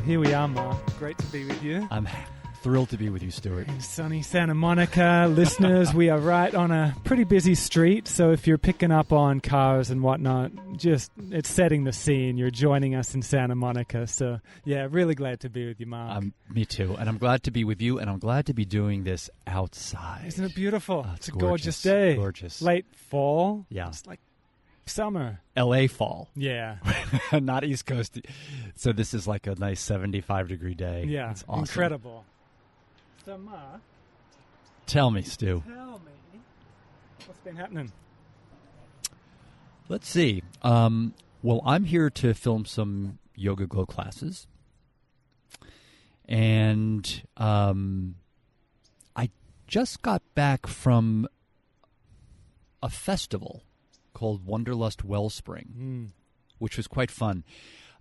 here we are, Mark. Great to be with you. I'm thrilled to be with you, Stuart. In sunny Santa Monica. Listeners, we are right on a pretty busy street, so if you're picking up on cars and whatnot, just it's setting the scene. You're joining us in Santa Monica, so yeah, really glad to be with you, Mark. Me too, and I'm glad to be with you, and I'm glad to be doing this outside. Isn't it beautiful? Oh, it's a gorgeous day. Gorgeous. Late fall. Yeah. It's like summer. LA fall. Yeah. Not East Coast. So this is like a nice 75-degree day. Yeah. It's awesome. Incredible. So, Mark, tell me, Stu. Tell me, what's been happening? Let's see. Well, I'm here to film some Yoga Glow classes. And I just got back from a festival called Wanderlust Wellspring, which was quite fun.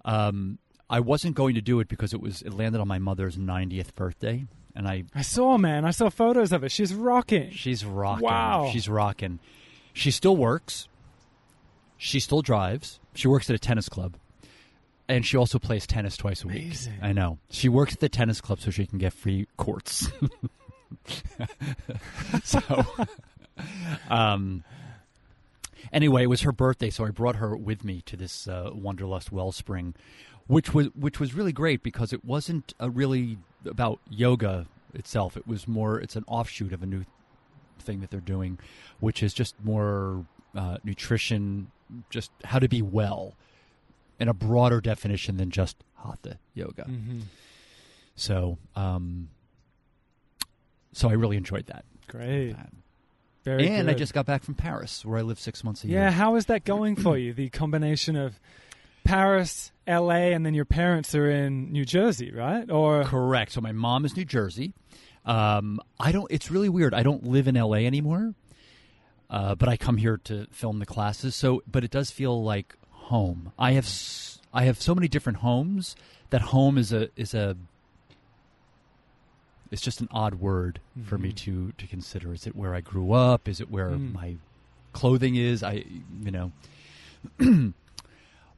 I wasn't going to do it because it landed on my mother's 90th birthday. And I saw photos of her. She's rocking. She's rocking. Wow. She's rocking. She still works. She still drives. She works at a tennis club. And she also plays tennis twice a week. Amazing. I know. She works at the tennis club so she can get free courts. Anyway, it was her birthday, so I brought her with me to this Wanderlust Wellspring, which was really great because it wasn't really about yoga itself. It was more, it's an offshoot of a new thing that they're doing, which is just more nutrition, just how to be well in a broader definition than just hatha yoga. Mm-hmm. So I really enjoyed that. Great. Very and good. I just got back from Paris, where I live 6 months a year. Yeah, how is that going for you? The combination of Paris, LA, and then your parents are in New Jersey, right? Or correct. So my mom is New Jersey. It's really weird. I don't live in LA anymore, but I come here to film the classes. But it does feel like home. I have so many different homes that home is it's just an odd word for me to consider. Is it where I grew up? Is it where my clothing is?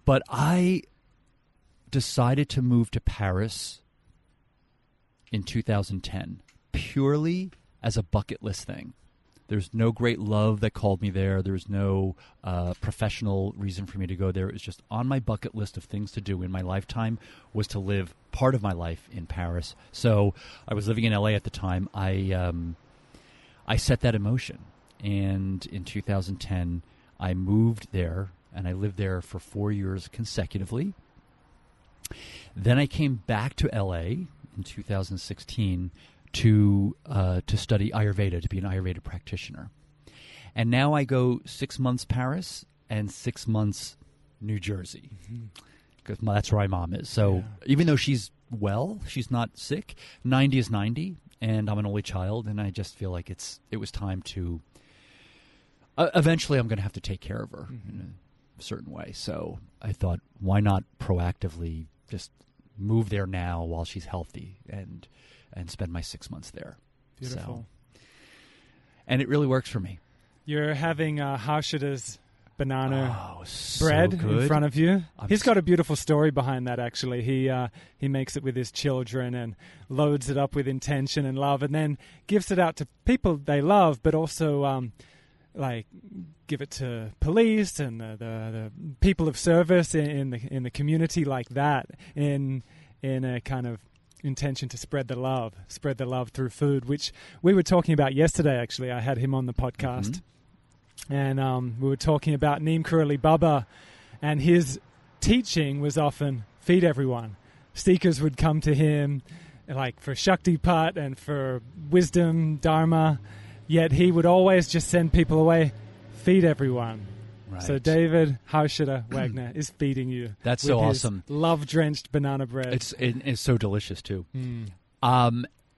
But I decided to move to Paris in 2010 purely as a bucket list thing. There's no great love that called me there. There's no professional reason for me to go there. It was just on my bucket list of things to do in my lifetime was to live part of my life in Paris. So I was living in LA at the time. I set that in motion. And in 2010, I moved there, and I lived there for 4 years consecutively. Then I came back to LA in 2016 to study Ayurveda, to be an Ayurveda practitioner. And now I go 6 months Paris and 6 months New Jersey, because that's where my mom is. So even though she's well, she's not sick, 90 is 90, and I'm an only child, and I just feel like it was time to... eventually I'm going to have to take care of her in a certain way. So I thought, why not proactively just move there now while she's healthy and spend my 6 months there. Beautiful. And it really works for me. You're having Harshada's banana so bread good. in front of you. He's got a beautiful story behind that, actually. He makes it with his children and loads it up with intention and love, and then gives it out to people they love, but also give it to police and the people of service in the community like that, in a kind of intention to spread the love through food, which we were talking about yesterday. Actually, I had him on the podcast, and we were talking about Neem Karoli Baba, and his teaching was often feed everyone. Seekers would come to him like for Shaktipat and for wisdom, Dharma, yet he would always just send people away, feed everyone. Right. So David Harshada Wagner is feeding you. That's so awesome. Love-drenched banana bread. It's so delicious too.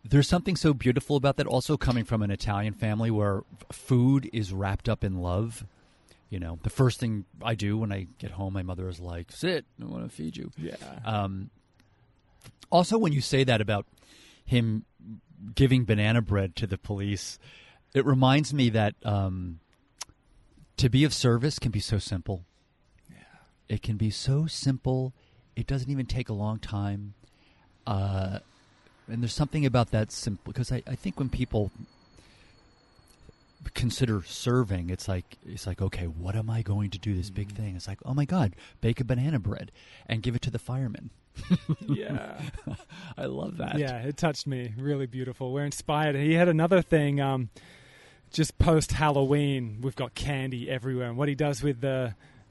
There's something so beautiful about that. Also coming from an Italian family where food is wrapped up in love. You know, the first thing I do when I get home, my mother is like, "Sit, I want to feed you." Yeah. Also, when you say that about him giving banana bread to the police, it reminds me that to be of service can be so simple. Yeah. It can be so simple. It doesn't even take a long time. And there's something about that simple, because I think when people consider serving, it's like, okay, what am I going to do, this big thing? It's like, oh my God, bake a banana bread and give it to the firemen. Yeah. I love that. Yeah, it touched me. Really beautiful. We're inspired. He had another thing, just post-Halloween, we've got candy everywhere. And what he does with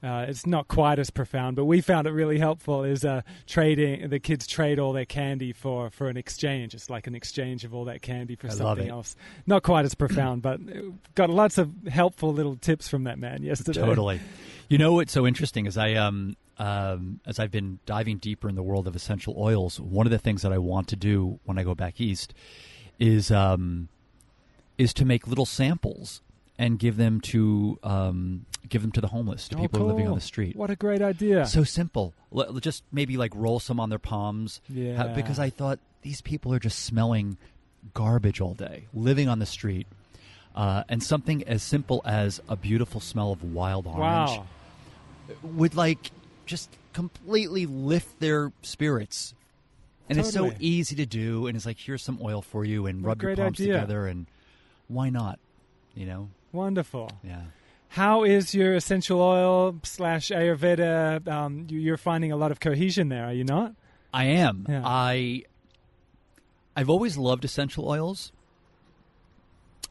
it's not quite as profound, but we found it really helpful, is trading. The kids trade all their candy for an exchange. It's like an exchange of all that candy for something else. Not quite as profound, but got lots of helpful little tips from that man yesterday. Totally. You know what's so interesting is as I've been diving deeper in the world of essential oils, one of the things that I want to do when I go back east is to make little samples and give them to the homeless, to people who are living on the street. What a great idea! So simple. Just maybe like roll some on their palms. Yeah. Because I thought these people are just smelling garbage all day, living on the street, and something as simple as a beautiful smell of wild orange would just completely lift their spirits. And It's so easy to do, and it's like, here's some oil for you, and rub your palms together, and why not? Wonderful. Yeah. How is your essential oil / Ayurveda? You're finding a lot of cohesion there, are you not? I am. Yeah. I've always loved essential oils,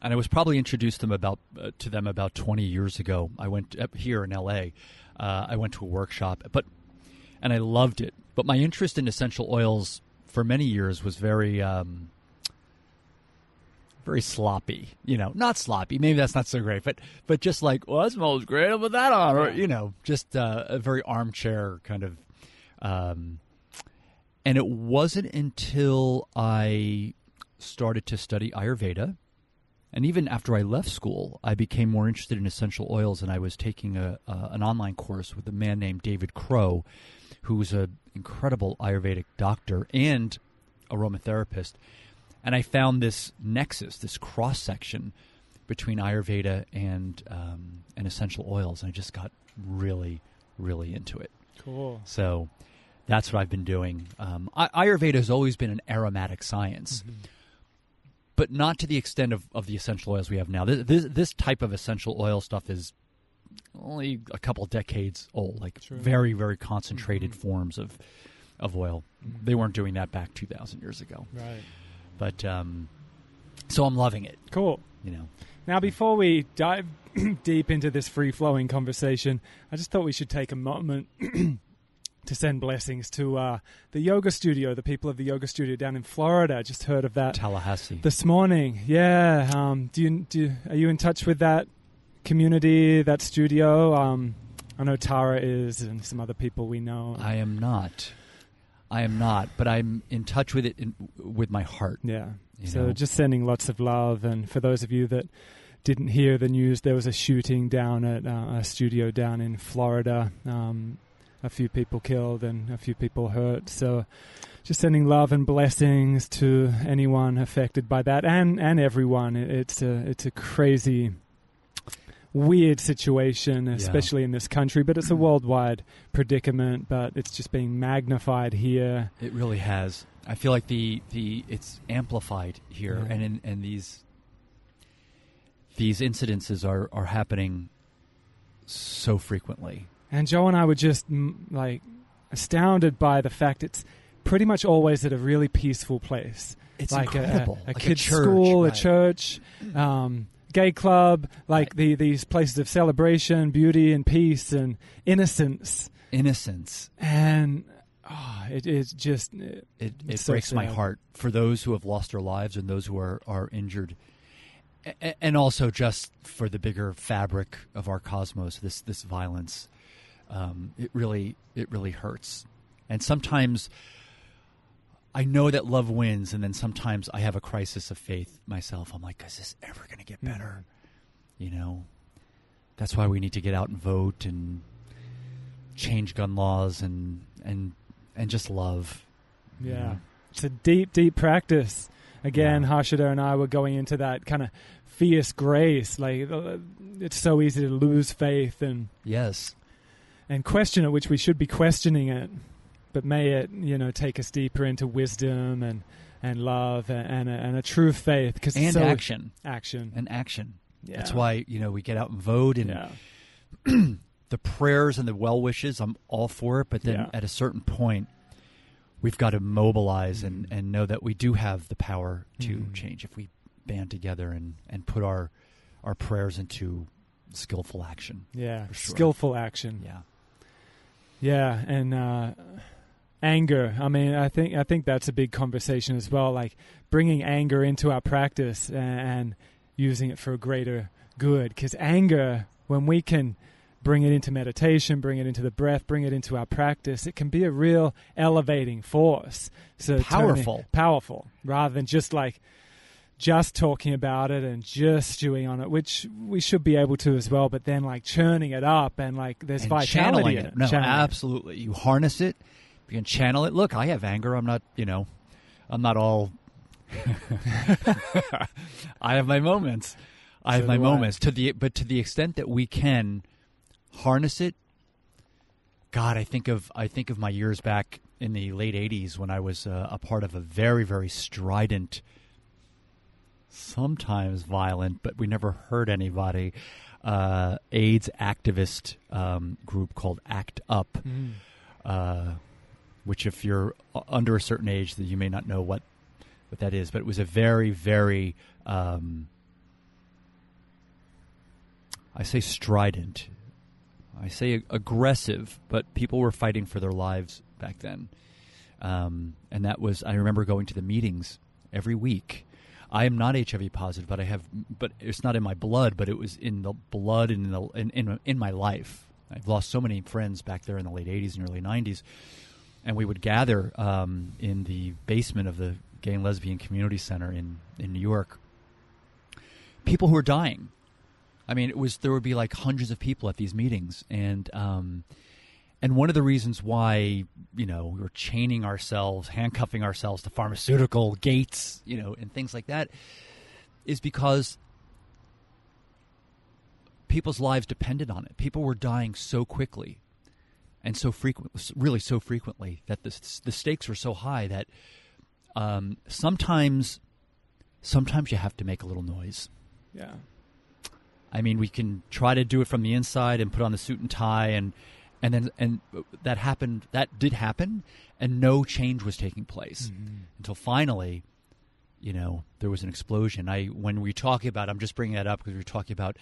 and I was probably introduced to them about 20 years ago. I went up here in L.A. I went to a workshop, and I loved it. But my interest in essential oils for many years was very sloppy, not sloppy. Maybe that's not so great, but just like, well, that smells great. I'll put that on, or, just a very armchair kind of. And it wasn't until I started to study Ayurveda, and even after I left school, I became more interested in essential oils, and I was taking an online course with a man named David Crow, who was an incredible Ayurvedic doctor and aromatherapist. And I found this nexus, this cross-section between Ayurveda and essential oils. And I just got really, really into it. Cool. So that's what I've been doing. Ayurveda has always been an aromatic science, but not to the extent of the essential oils we have now. This type of essential oil stuff is only a couple decades old, very, very concentrated forms of oil. They weren't doing that back 2,000 years ago. Right. But so I'm loving it. Cool. Now, before we dive deep into this free-flowing conversation, I just thought we should take a moment to send blessings to the yoga studio, the people of the yoga studio down in Florida. I just heard of that. Tallahassee. This morning. Yeah. Are you in touch with that community, that studio? I know Tara is, and some other people we know. I am not, but I'm in touch with it with my heart. Yeah. So just sending lots of love. And for those of you that didn't hear the news, there was a shooting down at a studio down in Florida. A few people killed and a few people hurt. So just sending love and blessings to anyone affected by that, and everyone. It's a crazy, weird situation, especially in this country, but it's a worldwide predicament, but it's just being magnified here. It really has. I feel like it's amplified here, and these incidences are happening so frequently. And Joe and I were just astounded by the fact it's pretty much always at a really peaceful place. It's incredible. A kid's school, a church, gay club, these places of celebration, beauty and peace and innocence. And it so breaks my heart for those who have lost their lives and those who are injured. And also just for the bigger fabric of our cosmos, this violence. It really hurts. And sometimes I know that love wins, and then sometimes I have a crisis of faith myself. I'm like, is this ever going to get better? That's why we need to get out and vote and change gun laws and just love. Yeah. It's a deep, deep practice. Again, Harshada and I were going into that kind of fierce grace. It's so easy to lose faith and question it, which we should be questioning it. but may it, take us deeper into wisdom and love and a true faith. And so action. Action. And action. Yeah. That's why, we get out and vote, and the prayers and the well wishes, I'm all for it. But then at a certain point, we've got to mobilize and know that we do have the power to change if we band together and put our prayers into skillful action. Yeah, for sure. Skillful action. Yeah. Yeah, and anger. I mean, I think that's a big conversation as well, like bringing anger into our practice and using it for a greater good. Because anger, when we can bring it into meditation, bring it into the breath, bring it into our practice, it can be a real elevating force. So powerful, rather than just talking about it and just stewing on it, which we should be able to as well, but then churning it up and there's and vitality in it. No, absolutely. You harness it, you can channel it. Look, I have anger. I'm not, I'm not all... I have my moments. Moments. But to the extent that we can harness it, God, I think of my years back in the late 80s when I was a part of a very, very strident, sometimes violent, but we never hurt anybody, AIDS activist group called ACT UP, which if you're under a certain age, that you may not know what that is, but it was a very, very, I say strident, I say aggressive, but people were fighting for their lives back then. And that was, I remember going to the meetings every week. I am not HIV positive, but it's not in my blood, but it was in the blood and in my life. I've lost so many friends back there in the late 80s and early 90s. And we would gather in the basement of the Gay and Lesbian Community Center in New York. People who were dying. I mean, there would be hundreds of people at these meetings, and one of the reasons why we were chaining ourselves, handcuffing ourselves to pharmaceutical gates, and things like that, is because people's lives depended on it. People were dying so quickly, and so frequently that the stakes were so high that sometimes you have to make a little noise. Yeah. I mean, we can try to do it from the inside and put on the suit and tie, and that happened. That did happen, and no change was taking place until finally, there was an explosion. When we talk about, I'm just bringing that up because we were talking about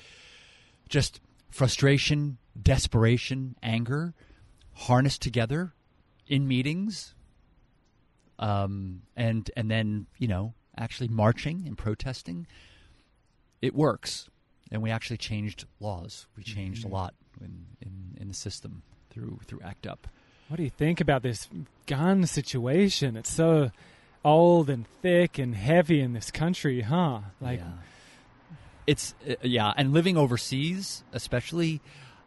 just frustration, desperation, anger, harnessed together in meetings, and then actually marching and protesting. It works. And we actually changed laws. We changed a lot in the system through ACT UP. What do you think about this gun situation? It's so old and thick and heavy in this country, huh? It's and living overseas, especially,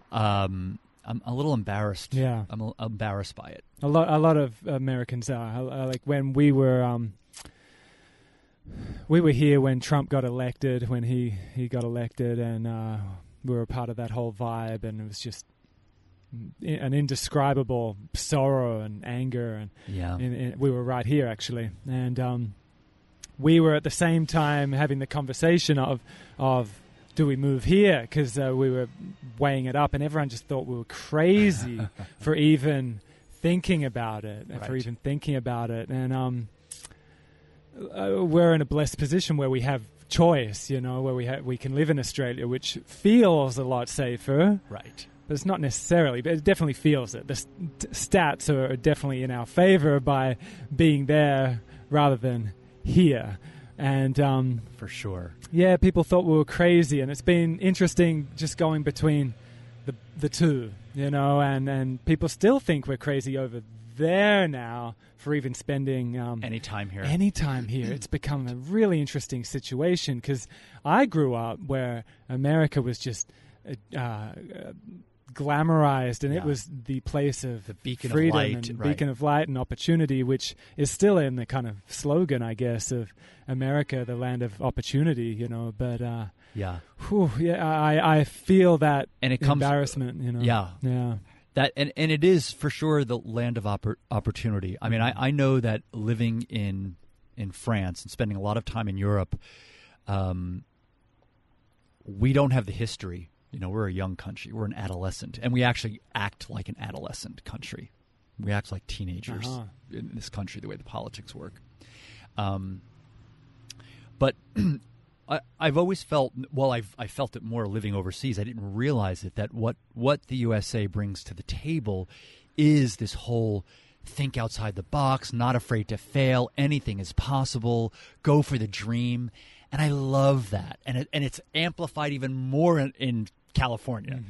I'm a little embarrassed. Yeah, I'm embarrassed by it. A lot of Americans are. When we were here when Trump got elected, when he got elected, and we were a part of that whole vibe, and it was just an indescribable sorrow and anger, and we were right here actually, and we were at the same time having the conversation of do we move here, because we were weighing it up, and everyone just thought we were crazy for even thinking about it, and we're in a blessed position where we have choice, where we can live in Australia, which feels a lot safer. Right. But it's not necessarily, but it definitely feels it. The stats are definitely in our favor by being there rather than here. And for sure. Yeah, people thought we were crazy, and it's been interesting just going between the two, and people still think we're crazy over there now for even spending any time here. It's become a really interesting situation, because I grew up where America was just glamorized, and it was the place of the beacon freedom of light, and beacon of light and opportunity, which is still in the kind of slogan, I guess, of America, the land of opportunity, but I feel that and it embarrassment, Yeah. That and it is for sure the land of opportunity. I mean, I know that living in France and spending a lot of time in Europe, we don't have the history. You know, we're a young country. We're an adolescent, and we actually act like an adolescent country. We act like teenagers in this country, the way the politics work. But I've always felt, well, I felt it more living overseas. I didn't realize it, that what the USA brings to the table is this whole think outside the box, not afraid to fail, anything is possible, go for the dream. And I love that. And it's amplified even more in California,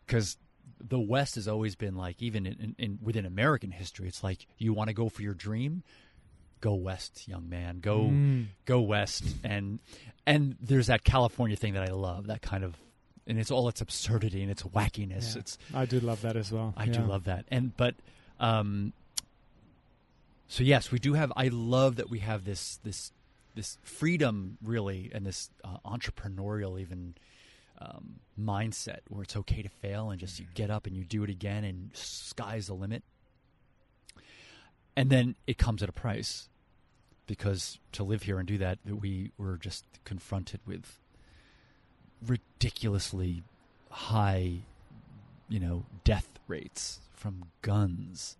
because the West has always been like, even in within American history, it's like, you want to go for your dream? Go west, young man. Go west. And there's that California thing that I love, that kind of, and it's all its absurdity and its wackiness. Yeah. I do love that as well. I do love that. So yes, we do have, I love that we have this freedom, really, and this entrepreneurial even mindset where it's okay to fail and just you get up and you do it again and sky's the limit. And then it comes at a price, because to live here and do that, we were just confronted with ridiculously high, death rates from guns,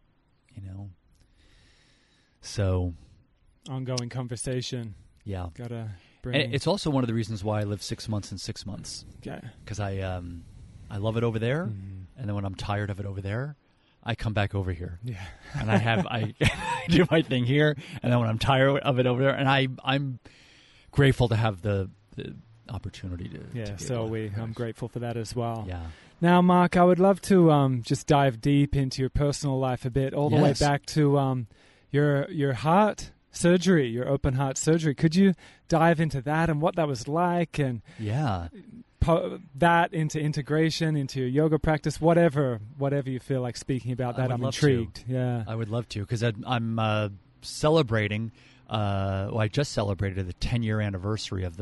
So ongoing conversation. Yeah. Gotta bring. And it's also one of the reasons why I live 6 months in 6 months. Okay. Because I love it over there, and then when I'm tired of it over there, I come back over here. Yeah. And I do my thing here, and then when I'm tired of it over there, and I'm grateful to have the opportunity to. Yeah. I'm grateful for that as well. Yeah. Now, Marc, I would love to just dive deep into your personal life a bit, all the way back to your heart surgery, your open heart surgery. Could you dive into that and what that was like, and that into integration, into your yoga practice, whatever you feel like speaking about that? I'm intrigued. Yeah, I would love to, because I'm celebrating. I just celebrated the 10-year anniversary of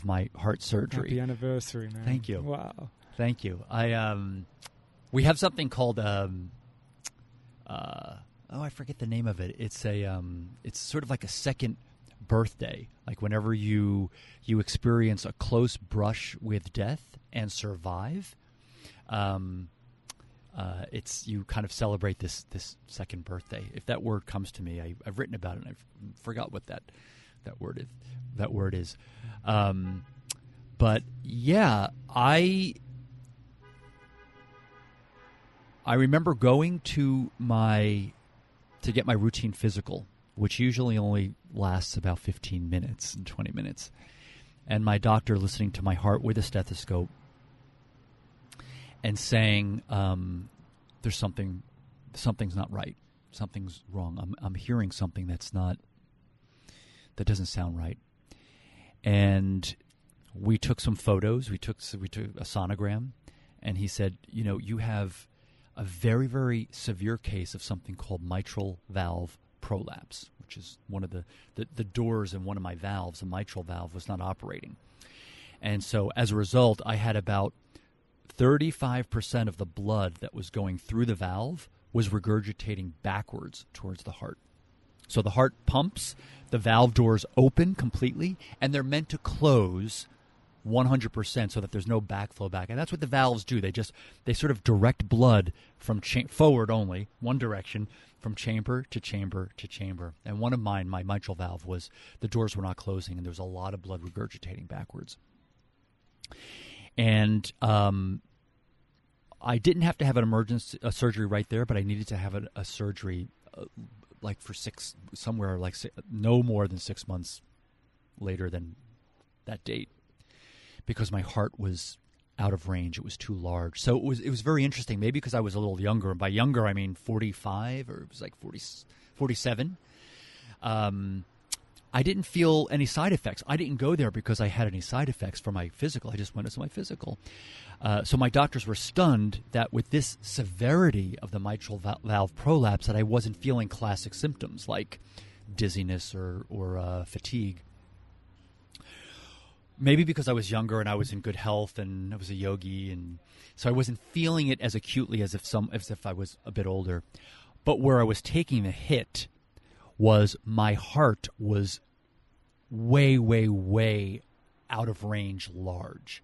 my heart surgery. Happy anniversary, man! Thank you. Wow. Thank you. We have something called I forget the name of it. It's it's sort of like a second birthday. Like whenever you experience a close brush with death and survive, it's, you kind of celebrate this second birthday. If that word comes to me, I've written about it and I forgot what that word is. But yeah, I remember going to get my routine physical, which usually only lasts about 15 minutes and 20 minutes. And my doctor listening to my heart with a stethoscope and saying, there's something's not right. Something's wrong. I'm hearing something that doesn't sound right. And we took some photos. We took a sonogram, and he said, you have a very, very severe case of something called mitral valve prolapse, which is one of the doors in one of my valves. The mitral valve was not operating. And so as a result, I had about 35% of the blood that was going through the valve was regurgitating backwards towards the heart. So the heart pumps, the valve doors open completely, and they're meant to close 100% so that there's no backflow back. And that's what the valves do. They sort of direct blood from forward only, one direction, from chamber to chamber to chamber. And one of mine, my mitral valve, was the doors were not closing, and there was a lot of blood regurgitating backwards. And I didn't have to have an emergency surgery right there, but I needed to have a surgery no more than 6 months later than that date, because my heart was out of range. It was too large. So it was very interesting, maybe because I was a little younger. And by younger, I mean 45, or it was like 47. I didn't feel any side effects. I didn't go there because I had any side effects for my physical. I just went as my physical. So my doctors were stunned that with this severity of the mitral valve prolapse, that I wasn't feeling classic symptoms like dizziness or fatigue. maybe because I was younger and I was in good health and I was a yogi, and so I wasn't feeling it as acutely as if I was a bit older. But where I was taking the hit was my heart was way, way, way out of range large,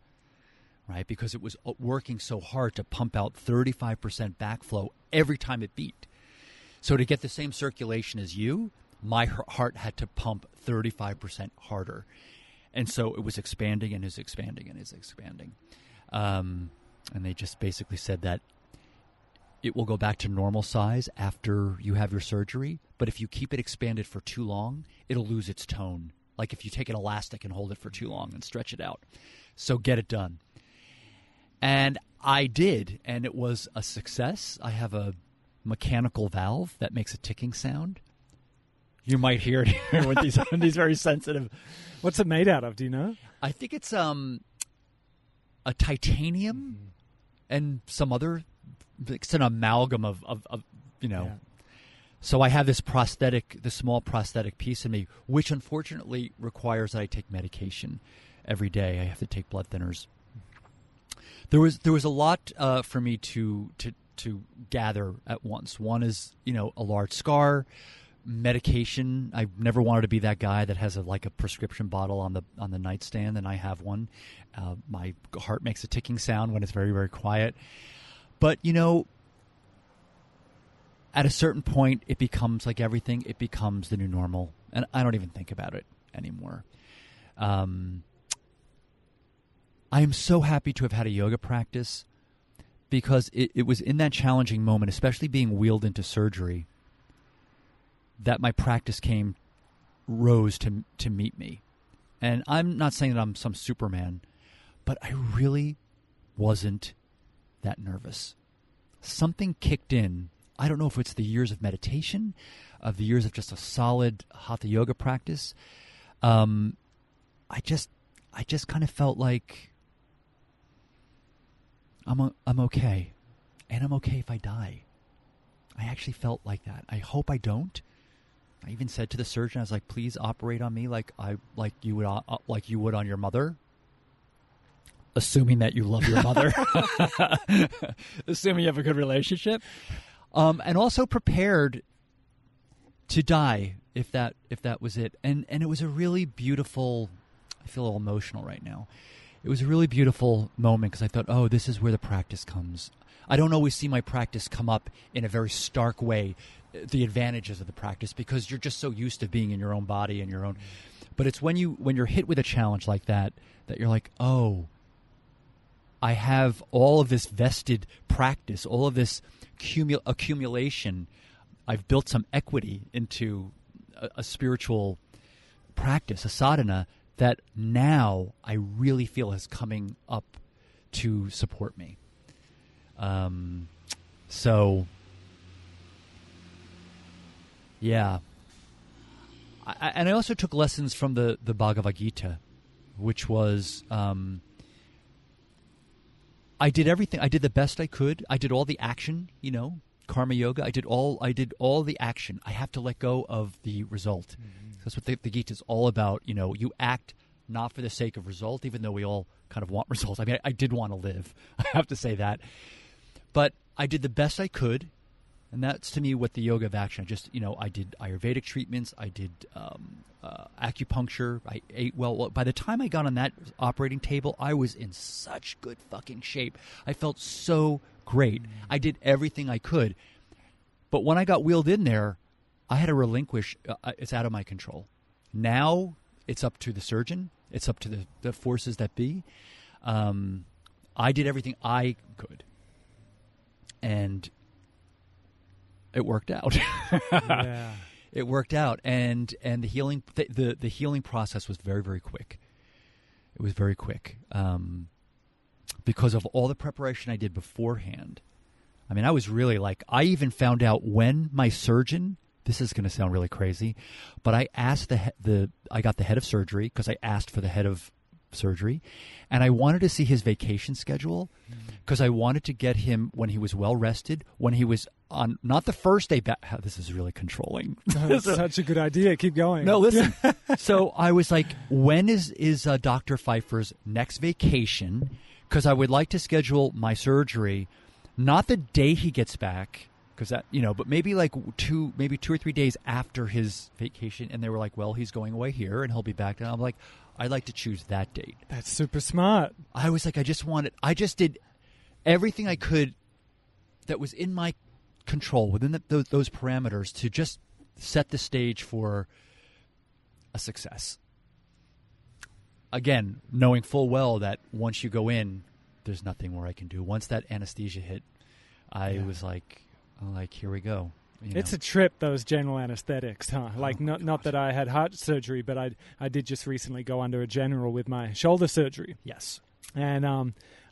right? Because it was working so hard to pump out 35% backflow every time it beat. So to get the same circulation as you, my heart had to pump 35% harder. And so it was expanding and is expanding and is expanding. And they just basically said that it will go back to normal size after you have your surgery. But if you keep it expanded for too long, it'll lose its tone. Like if you take an elastic and hold it for too long and stretch it out. So get it done. And I did, and it was a success. I have a mechanical valve that makes a ticking sound. You might hear it here with these very sensitive. What's it made out of? Do you know? I think it's a titanium and some other. It's an amalgam of you know. Yeah. So I have this small prosthetic piece in me, which unfortunately requires that I take medication every day. I have to take blood thinners. There was a lot for me to gather at once. One is, you know, a large scar, medication. I never wanted to be that guy that has a prescription bottle on the nightstand, and I have one. My heart makes a ticking sound when it's very, very quiet. But, you know, at a certain point, it becomes like everything. It becomes the new normal, and I don't even think about it anymore. I am so happy to have had a yoga practice because it was in that challenging moment, especially being wheeled into surgery, that my practice rose to meet me. And I'm not saying that I'm some Superman, but I really wasn't that nervous. Something kicked in. I don't know if it's the years of meditation, of the years of just a solid hatha yoga practice. I just kind of felt like I'm okay, and I'm okay if I die. I actually felt like that. I hope I don't. I even said to the surgeon, I was like, "Please operate on me like you would on your mother." Assuming that you love your mother, assuming you have a good relationship, and also prepared to die if that was it. And it was a really beautiful. I feel a little emotional right now. It was a really beautiful moment because I thought, oh, this is where the practice comes. I don't always see my practice come up in a very stark way, the advantages of the practice, because you're just so used to being in your own body and your own. But it's when you're hit with a challenge like that you're like, oh. I have all of this vested practice, all of this accumulation. I've built some equity into a spiritual practice, a sadhana, that now I really feel is coming up to support me. So, yeah. And I also took lessons from the Bhagavad Gita, which was... I did everything. I did the best I could. I did all the action, you know, karma yoga. I did all the action. I have to let go of the result. Mm-hmm. That's what the Gita is all about. You know, you act not for the sake of result, even though we all kind of want results. I mean, I did want to live. I have to say that. But I did the best I could, and that's to me what the yoga of action. I did Ayurvedic treatments. I did acupuncture. I ate well. By the time I got on that operating table, I was in such good fucking shape. I felt so great. I did everything I could. But when I got wheeled in there, I had to relinquish. It's out of my control. Now it's up to the surgeon. It's up to the forces that be. I did everything I could. And it worked out. Yeah. It worked out, and the healing the healing process was very, very quick. It was very quick because of all the preparation I did beforehand. I mean, I was really I even found out when my surgeon. This is going to sound really crazy, but I asked I got the head of surgery because I asked for the head of surgery, and I wanted to see his vacation schedule because I wanted to get him when he was well rested, when he was on not the first day back. This is really controlling. That's such a good idea. Keep going. No, listen. So I was like, when is Dr. Pfeiffer's next vacation? Because I would like to schedule my surgery not the day he gets back, because that, but maybe like 2 or 3 days after his vacation. And they were like, well, he's going away here and he'll be back. And I'm like, I'd like to choose that date. That's super smart. I was like, I just did everything I could that was in my control within those parameters to just set the stage for a success. Again, knowing full well that once you go in, there's nothing more I can do. Once that anesthesia hit, I was like, here we go. It's a trip, those general anesthetics, huh? Like, not that I had heart surgery, but I did just recently go under a general with my shoulder surgery. Yes. And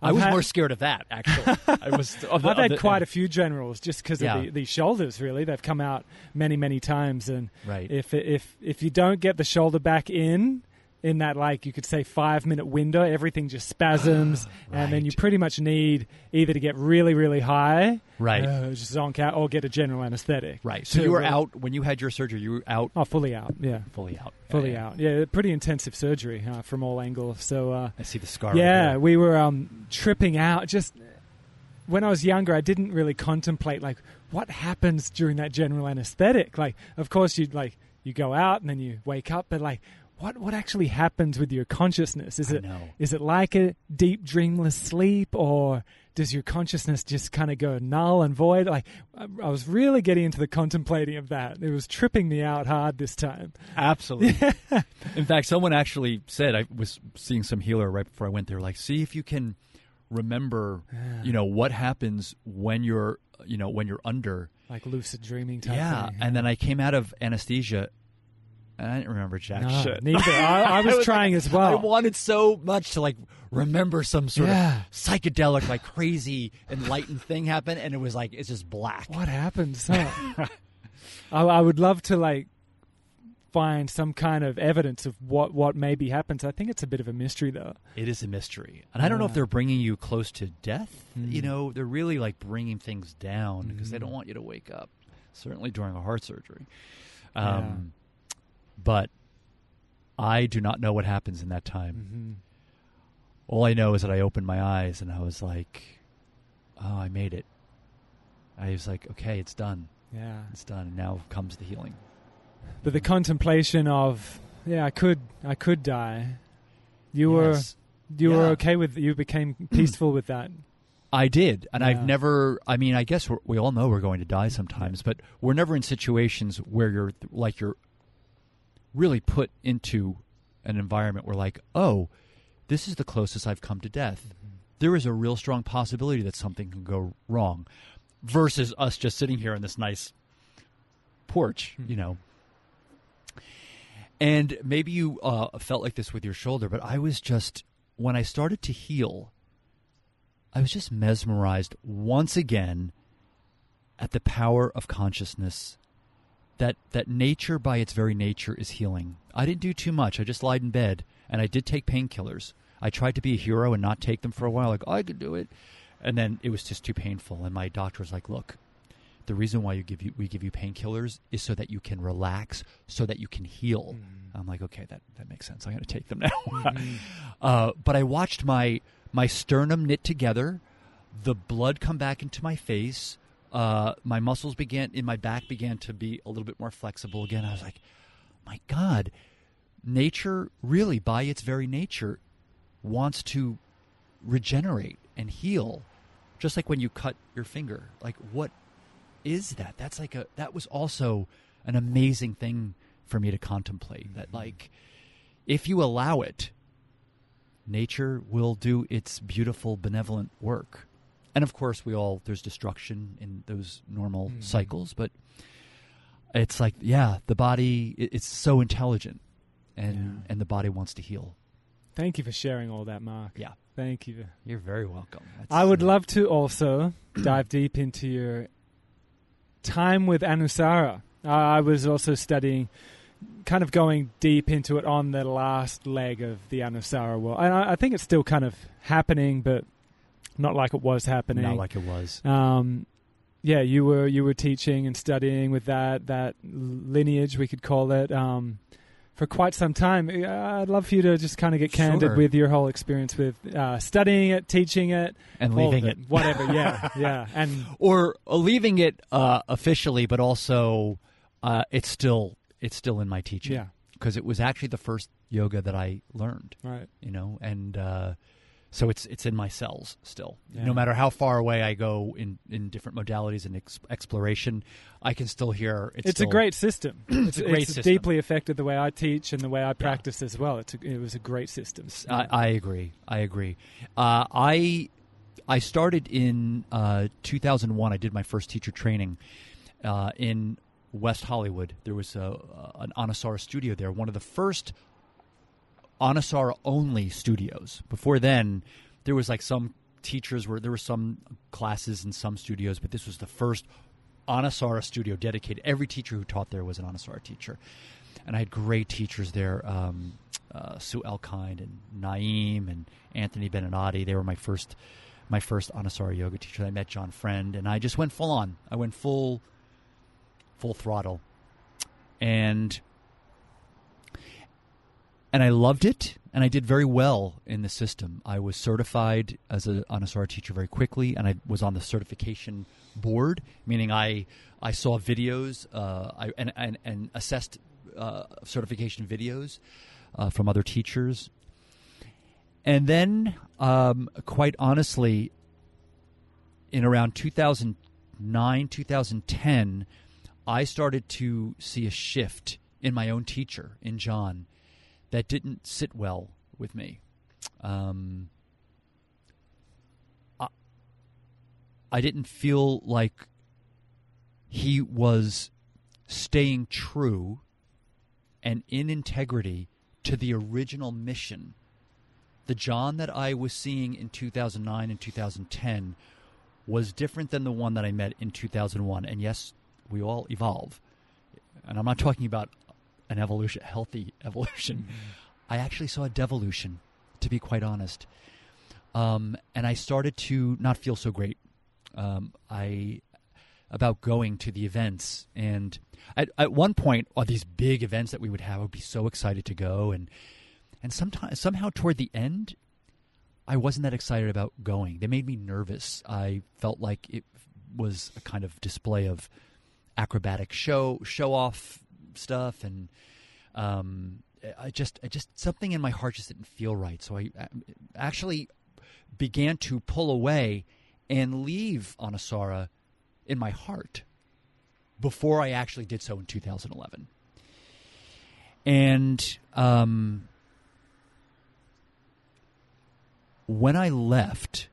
I was more scared of that, actually. I've had quite a few generals just because of the shoulders, really. They've come out many, many times. And if you don't get the shoulder back in that, like, you could say 5-minute window, everything just spasms. And then you pretty much need either to get really, really high, just zonk out, or get a general anesthetic. Right. So you were out, when you had your surgery, you were out? Oh, fully out, yeah. Fully out. Fully out. Yeah, pretty intensive surgery from all angles. So I see the scar. Yeah, we were tripping out. Just when I was younger, I didn't really contemplate, like, what happens during that general anesthetic. Like, of course, you go out and then you wake up, but like, what actually happens with your consciousness? Is it like a deep dreamless sleep, or does your consciousness just kind of go null and void? Like, I was really getting into the contemplating of that. It was tripping me out hard this time. Absolutely. Yeah. In fact, someone actually said, I was seeing some healer right before I went there, like, see if you can remember, what happens when you're under. Like lucid dreaming type thing. Yeah. And then I came out of anesthesia, and I didn't remember jack shit. Neither. I was trying as well. I wanted so much to, like, remember some sort of psychedelic, like, crazy enlightened thing happen, and it was like, it's just black. What happens? Huh? I would love to, like, find some kind of evidence of what maybe happens. I think it's a bit of a mystery, though. It is a mystery. And I don't know if they're bringing you close to death. They're really, like, bringing things down because they don't want you to wake up, certainly during a heart surgery. But I do not know what happens in that time. All I know is that I opened my eyes and I was like, oh, I made it. I was like, okay, it's done. Yeah. It's done. And now comes the healing. But the contemplation of, I could die. You were okay with, you became peaceful with that. I did. And I've never, I guess we all know we're going to die sometimes, but we're never in situations where you're really put into an environment where, like, oh, this is the closest I've come to death. There is a real strong possibility that something can go wrong versus us just sitting here on this nice porch, And maybe you felt like this with your shoulder, but I was just, when I started to heal, I was just mesmerized once again at the power of consciousness. That nature by its very nature is healing. I didn't do too much. I just lied in bed, and I did take painkillers. I tried to be a hero and not take them for a while, like, oh, I could do it. And then it was just too painful, and my doctor was like, look, the reason why we give you painkillers is so that you can relax, so that you can heal. I'm like, okay, that makes sense. I'm going to take them now. But I watched my sternum knit together, the blood come back into my face, my muscles in my back began to be a little bit more flexible again. I was like, my God, nature really, by its very nature, wants to regenerate and heal, just like when you cut your finger. Like, what is that? That was also an amazing thing for me to contemplate. That, like, if you allow it, nature will do its beautiful, benevolent work. And of course, there's destruction in those normal cycles, but it's like, the body, it's so intelligent, and the body wants to heal. Thank you for sharing all that, Mark. Yeah. Thank you. You're very welcome. I would love to also dive deep into your time with Anusara. I was also studying kind of going deep into it on the last leg of the Anusara world. I think it's still kind of happening, but not like it was happening. Not like it was. Yeah, you were teaching and studying with that lineage, we could call it, for quite some time. I'd love for you to just kind of get candid with your whole experience with studying it, teaching it, and leaving it. Whatever, yeah. And or leaving it officially, but also it's still in my teaching. Yeah. Because it was actually the first yoga that I learned. Right. And so it's in my cells still. Yeah. No matter how far away I go in different modalities and exploration, I can still hear it's a great system. It's a great system. Deeply affected the way I teach and the way I practice as well. It was a great system. I agree. I started in 2001. I did my first teacher training in West Hollywood. There was an Anusara studio there, one of the first Anusara-only studios. Before then, there was like some teachers there were some classes in some studios, but this was the first Anusara studio dedicated. Every teacher who taught there was an Anusara teacher. And I had great teachers there, Sue Elkind and Naeem and Anthony Beninati. They were my first Anusara yoga teacher. I met John Friend, and I just went full on. I went full throttle. And I loved it, and I did very well in the system. I was certified as an Anusara teacher very quickly, and I was on the certification board, meaning I saw videos and assessed certification videos from other teachers. And then, quite honestly, in around 2009, 2010, I started to see a shift in my own teacher, in John, that didn't sit well with me. I didn't feel like he was staying true and in integrity to the original mission. The John that I was seeing in 2009 and 2010 was different than the one that I met in 2001. And yes, we all evolve. And I'm not talking about an evolution, healthy evolution. Mm-hmm. I actually saw a devolution, to be quite honest. And I started to not feel so great about going to the events. And at one point, these big events that we would have, I would be so excited to go. And somehow toward the end, I wasn't that excited about going. They made me nervous. I felt like it was a kind of display of acrobatic show off stuff, and I just something in my heart just didn't feel right. So I actually began to pull away and leave Anusara in my heart before I actually did so in 2011. And when I left,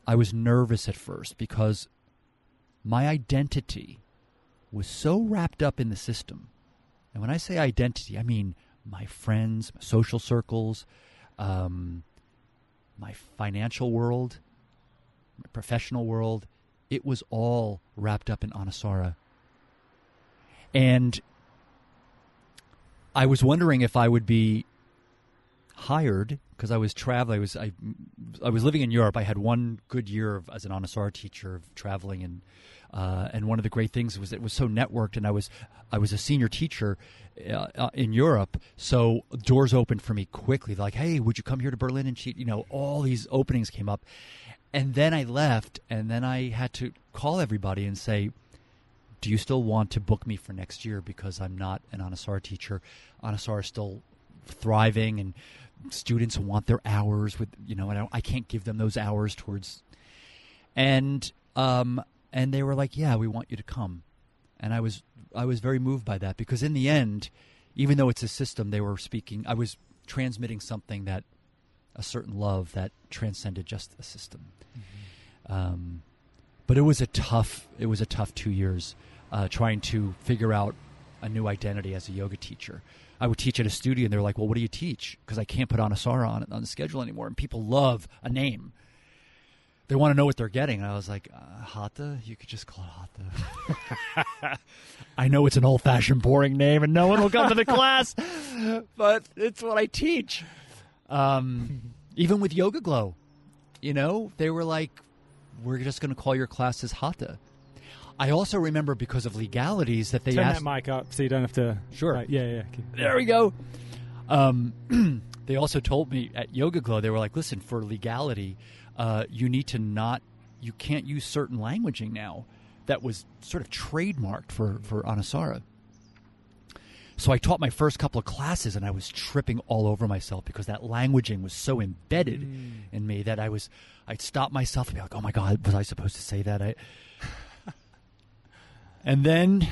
I was nervous at first because my identity was so wrapped up in the system. And when I say identity, I mean my friends, my social circles, my financial world, my professional world. It was all wrapped up in Anusara. And I was wondering if I would be hired, because I was traveling. I was living in Europe. I had one good year as an Anusara teacher of traveling, and one of the great things was it was so networked, and I was a senior teacher in Europe, so doors opened for me quickly. Like, hey, would you come here to Berlin and teach? All these openings came up, and then I left, and then I had to call everybody and say, do you still want to book me for next year, because I'm not an Anusara teacher. Anusara is still thriving, and students want their hours with, and I can't give them those hours towards, and they were like, yeah, we want you to come. And I was very moved by that, because in the end, even though it's a system, I was transmitting something, that a certain love that transcended just a system. Mm-hmm. But it was a tough 2 years trying to figure out a new identity as a yoga teacher. I would teach at a studio, and they're like, well, what do you teach? Because I can't put Anusara on the schedule anymore. And people love a name. they want to know what they're getting. And I was like, Hatha? You could just call it Hatha. I know it's an old-fashioned, boring name, and no one will come to the class, but it's what I teach. Even with Yoga Glow, they were like, we're just going to call your classes Hatha. I also remember, because of legalities, that they Turn asked... that mic up so you don't have to... Sure. Right, yeah. There we go. They also told me at Yoga Glow, they were like, listen, for legality, you need to not... You can't use certain languaging now that was sort of trademarked for Anusara. So I taught my first couple of classes, and I was tripping all over myself because that languaging was so embedded in me that I'd stop myself and be like, oh my God, was I supposed to say that? And then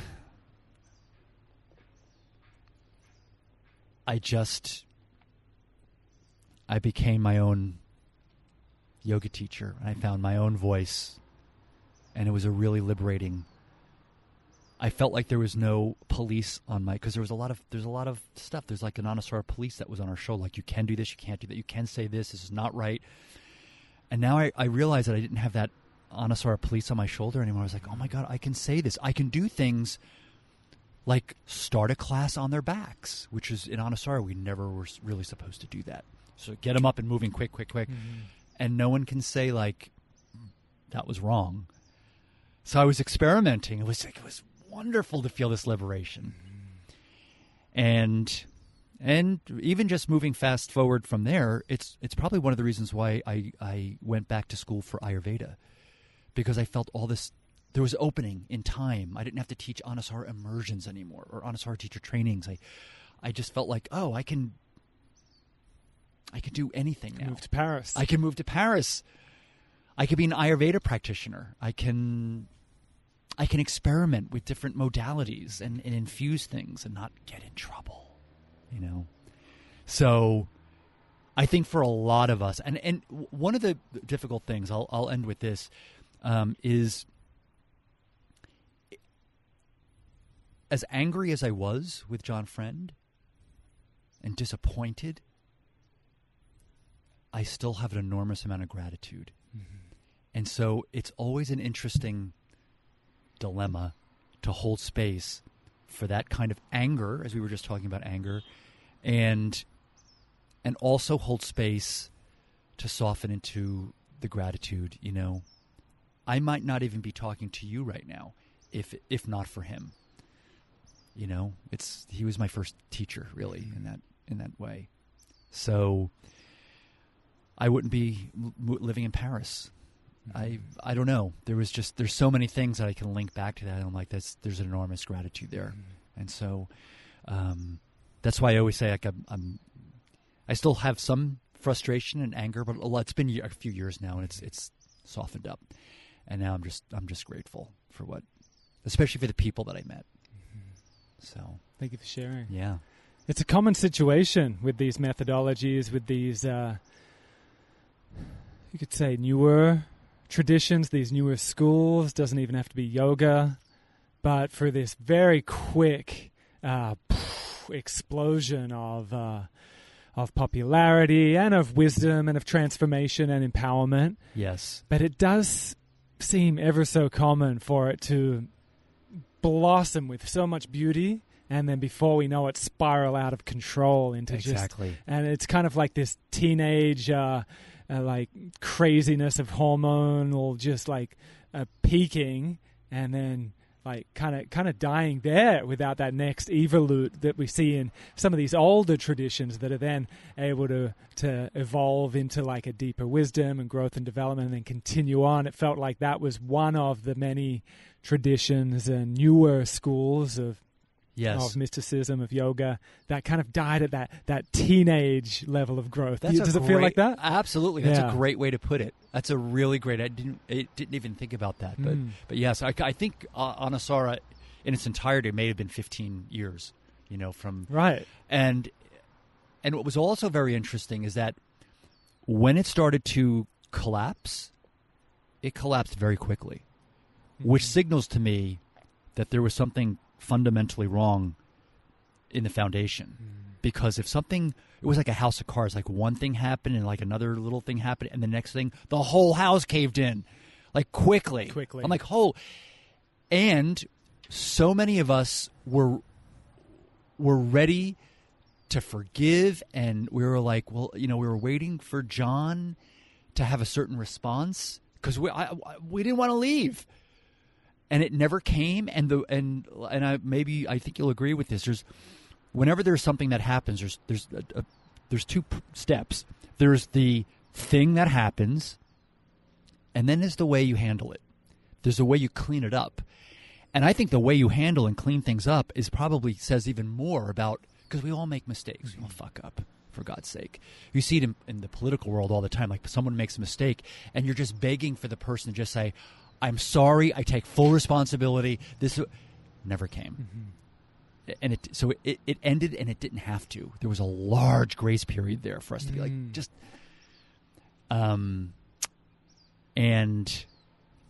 I became my own yoga teacher, and I found my own voice, and it was a really liberating. I felt like there was no police on because there's a lot of stuff. There's like an Anusara police that was on our show, like, you can do this, you can't do that, you can say this is not right. And now I realized that I didn't have that Anusara police on my shoulder anymore. I was like, oh my God, I can say this. I can do things like start a class on their backs, which is in Anusara, we never were really supposed to do that. So get them up and moving quick. Mm-hmm. And no one can say, like, that was wrong. So I was experimenting. It was wonderful to feel this liberation. And even just moving fast forward from there, it's probably one of the reasons why I went back to school for Ayurveda, because I felt all this, there was opening in time. I didn't have to teach Anusara immersions anymore or Anusara teacher trainings. I just felt like, oh, I can do anything now. Move to Paris. I can move to Paris. I could be an Ayurveda practitioner. I can experiment with different modalities and infuse things and not get in trouble, So I think for a lot of us, and one of the difficult things, I'll end with this, is as angry as I was with John Friend and disappointed, I still have an enormous amount of gratitude. Mm-hmm. And so it's always an interesting dilemma to hold space for that kind of anger, as we were just talking about anger, and also hold space to soften into the gratitude. I might not even be talking to you right now if not for him. He was my first teacher, really, in that way. So I wouldn't be living in Paris. I don't know. There's so many things that I can link back to that. And I'm like, there's an enormous gratitude there. And so that's why I always say, like, I still have some frustration and anger, but it's been a few years now, and it's softened up. And now I'm just grateful for especially for the people that I met. So thank you for sharing. Yeah, it's a common situation with these methodologies, with these you could say newer traditions, these newer schools. Doesn't even have to be yoga, but for this very quick explosion of popularity and of wisdom and of transformation and empowerment. Yes, but it does seem ever so common for it to blossom with so much beauty, and then before we know it, spiral out of control into and it's kind of like this teenage like craziness of hormonal just like peaking, and then like kind of dying there without that next evolute that we see in some of these older traditions that are then able to evolve into like a deeper wisdom and growth and development and then continue on. It felt like that was one of the many traditions and newer schools of mysticism, of yoga, that kind of died at that teenage level of growth. Does it feel like that? Absolutely. That's a great way to put it. That's a really great. I didn't even think about that, but yes, I think Anusara in its entirety may have been 15 years. From right. And what was also very interesting is that when it started to collapse, it collapsed very quickly, which signals to me that there was something fundamentally wrong in the foundation. because if something, it was like a house of cards. Like one thing happened and like another little thing happened, and the next thing, the whole house caved in, like quickly. I'm like, and so many of us were ready to forgive, and we were like, well, we were waiting for John to have a certain response because we didn't want to leave, and it never came. And I think you'll agree with this. Whenever there's something that happens, there's two steps. There's the thing that happens, and then there's the way you handle it. There's the way you clean it up. And I think the way you handle and clean things up is probably says even more about, because we all make mistakes. We all fuck up, for God's sake. You see it in the political world all the time. Like someone makes a mistake, and you're just begging for the person to just say, I'm sorry, I take full responsibility. This never came. Mm-hmm. And it ended, and it didn't have to. There was a large grace period there for us to be like, just... And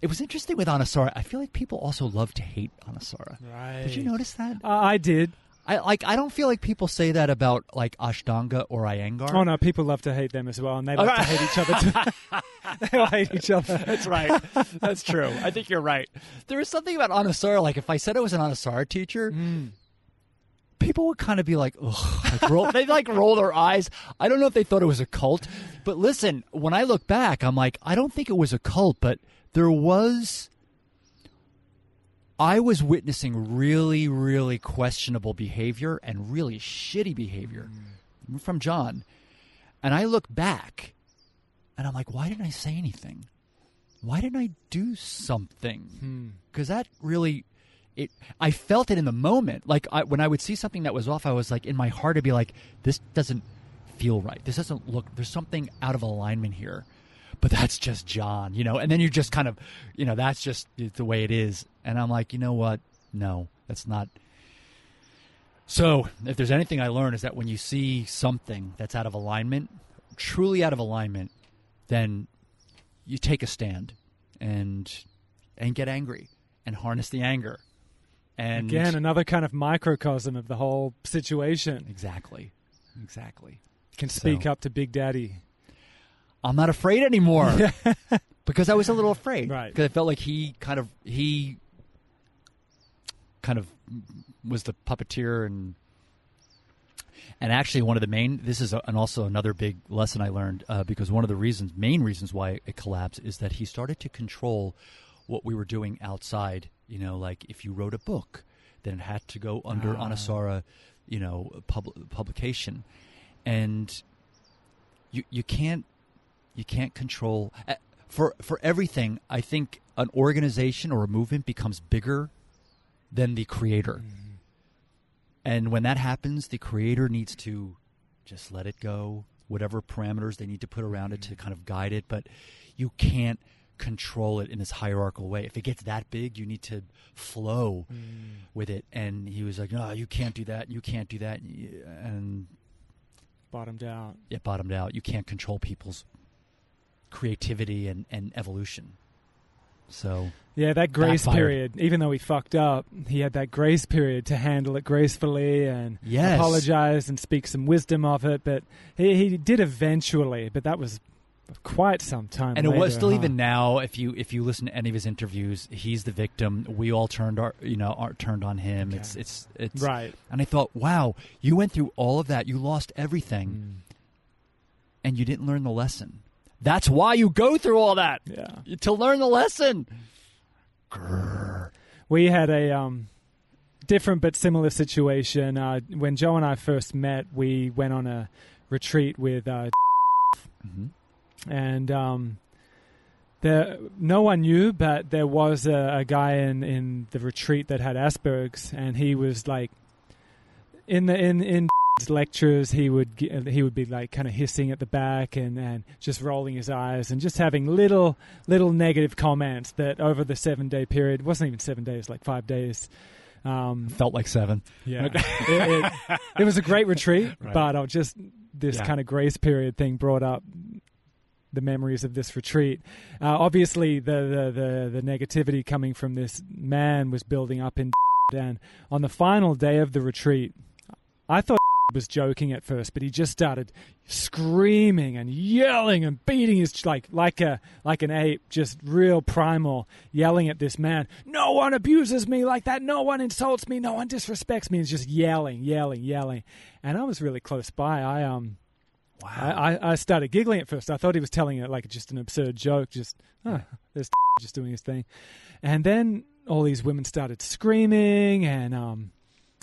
it was interesting with Anusara. I feel like people also love to hate Anusara. Right. Did you notice that? I did. I don't feel like people say that about like Ashtanga or Iyengar. Oh no, people love to hate them as well, and they love to hate each other too. They all hate each other. That's right. That's true. I think you're right. There was something about Anusara. Like if I said I was an Anusara teacher, people would kind of be like, ugh. They'd like roll their eyes. I don't know if they thought it was a cult, but listen, when I look back, I'm like, I don't think it was a cult, but I was witnessing really, really questionable behavior and really shitty behavior from John. And I look back and I'm like, why didn't I say anything? Why didn't I do something? Because that really, I felt it in the moment. Like when I would see something that was off, I was like, in my heart, I'd be like, this doesn't feel right. This doesn't look, there's something out of alignment here. But that's just John, and then you're just kind of, that's just the way it is. And I'm like, you know what? No, that's not. So if there's anything I learned is that when you see something that's out of alignment, truly out of alignment, then you take a stand and get angry and harness the anger. And again, another kind of microcosm of the whole situation. Exactly. Can speak up to Big Daddy. I'm not afraid anymore because I was a little afraid. Right. Because I felt like he kind of was the puppeteer and actually one of the main. This is also another big lesson I learned because one of the main reasons why it collapsed is that he started to control what we were doing outside. Like if you wrote a book, then it had to go under Anusara, publication, and you can't. You can't control for everything. I think an organization or a movement becomes bigger than the creator. And when that happens, the creator needs to just let it go, whatever parameters they need to put around it to kind of guide it. But you can't control it in this hierarchical way. If it gets that big, you need to flow with it. And he was like, no, you can't do that. You can't do that. And bottomed out. It bottomed out. You can't control people's creativity and evolution. So yeah, that grace period, even though he fucked up, he had that grace period to handle it gracefully and apologize and speak some wisdom of it. But he did eventually, but that was quite some time and later, it was still even now, if you listen to any of his interviews, he's the victim. We all turned on him. Okay. It's right. And I thought, wow, you went through all of that, you lost everything and you didn't learn the lesson. That's why you go through all that. Yeah. To learn the lesson. Grrr. We had a different but similar situation. When Joe and I first met, we went on a retreat with and no one knew, but there was a guy in the retreat that had Asperger's, and he was like in lectures he would be like kind of hissing at the back and just rolling his eyes and just having little negative comments that over the 7-day period, it wasn't even 7 days, like 5 days, felt like 7. Yeah. it was a great retreat, right. But this kind of grace period thing brought up the memories of this retreat. Obviously the negativity coming from this man was building up in, and on the final day of the retreat, I thought was joking at first, but he just started screaming and yelling and beating his like an ape, just real primal, yelling at this man. No one abuses me like that. No one insults me. No one disrespects me. And just yelling. And I was really close by. I started giggling at first. I thought he was telling it like just an absurd joke. Just there's just doing his thing, and then all these women started screaming, and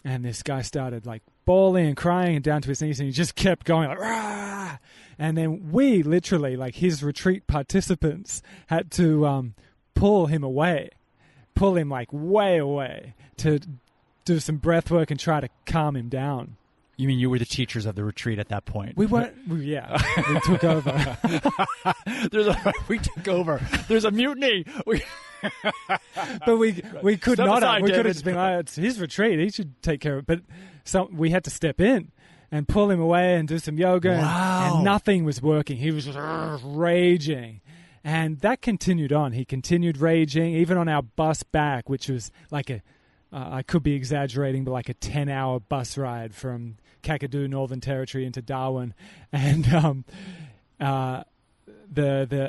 this guy started like bawling and crying and down to his knees, and he just kept going like, rah! And then we literally, like his retreat participants, had to pull him like way away to do some breath work and try to calm him down. You mean you were the teachers of the retreat at that point? We weren't. Yeah, we took over. We took over. There's a mutiny. But we could not have. We could have just been like, it's his retreat. He should take care of it. But we had to step in and pull him away and do some yoga. Wow. And nothing was working. He was just raging. And that continued on. He continued raging, even on our bus back, which was like I could be exaggerating, but like a 10-hour bus ride from Kakadu, Northern Territory, into Darwin. And the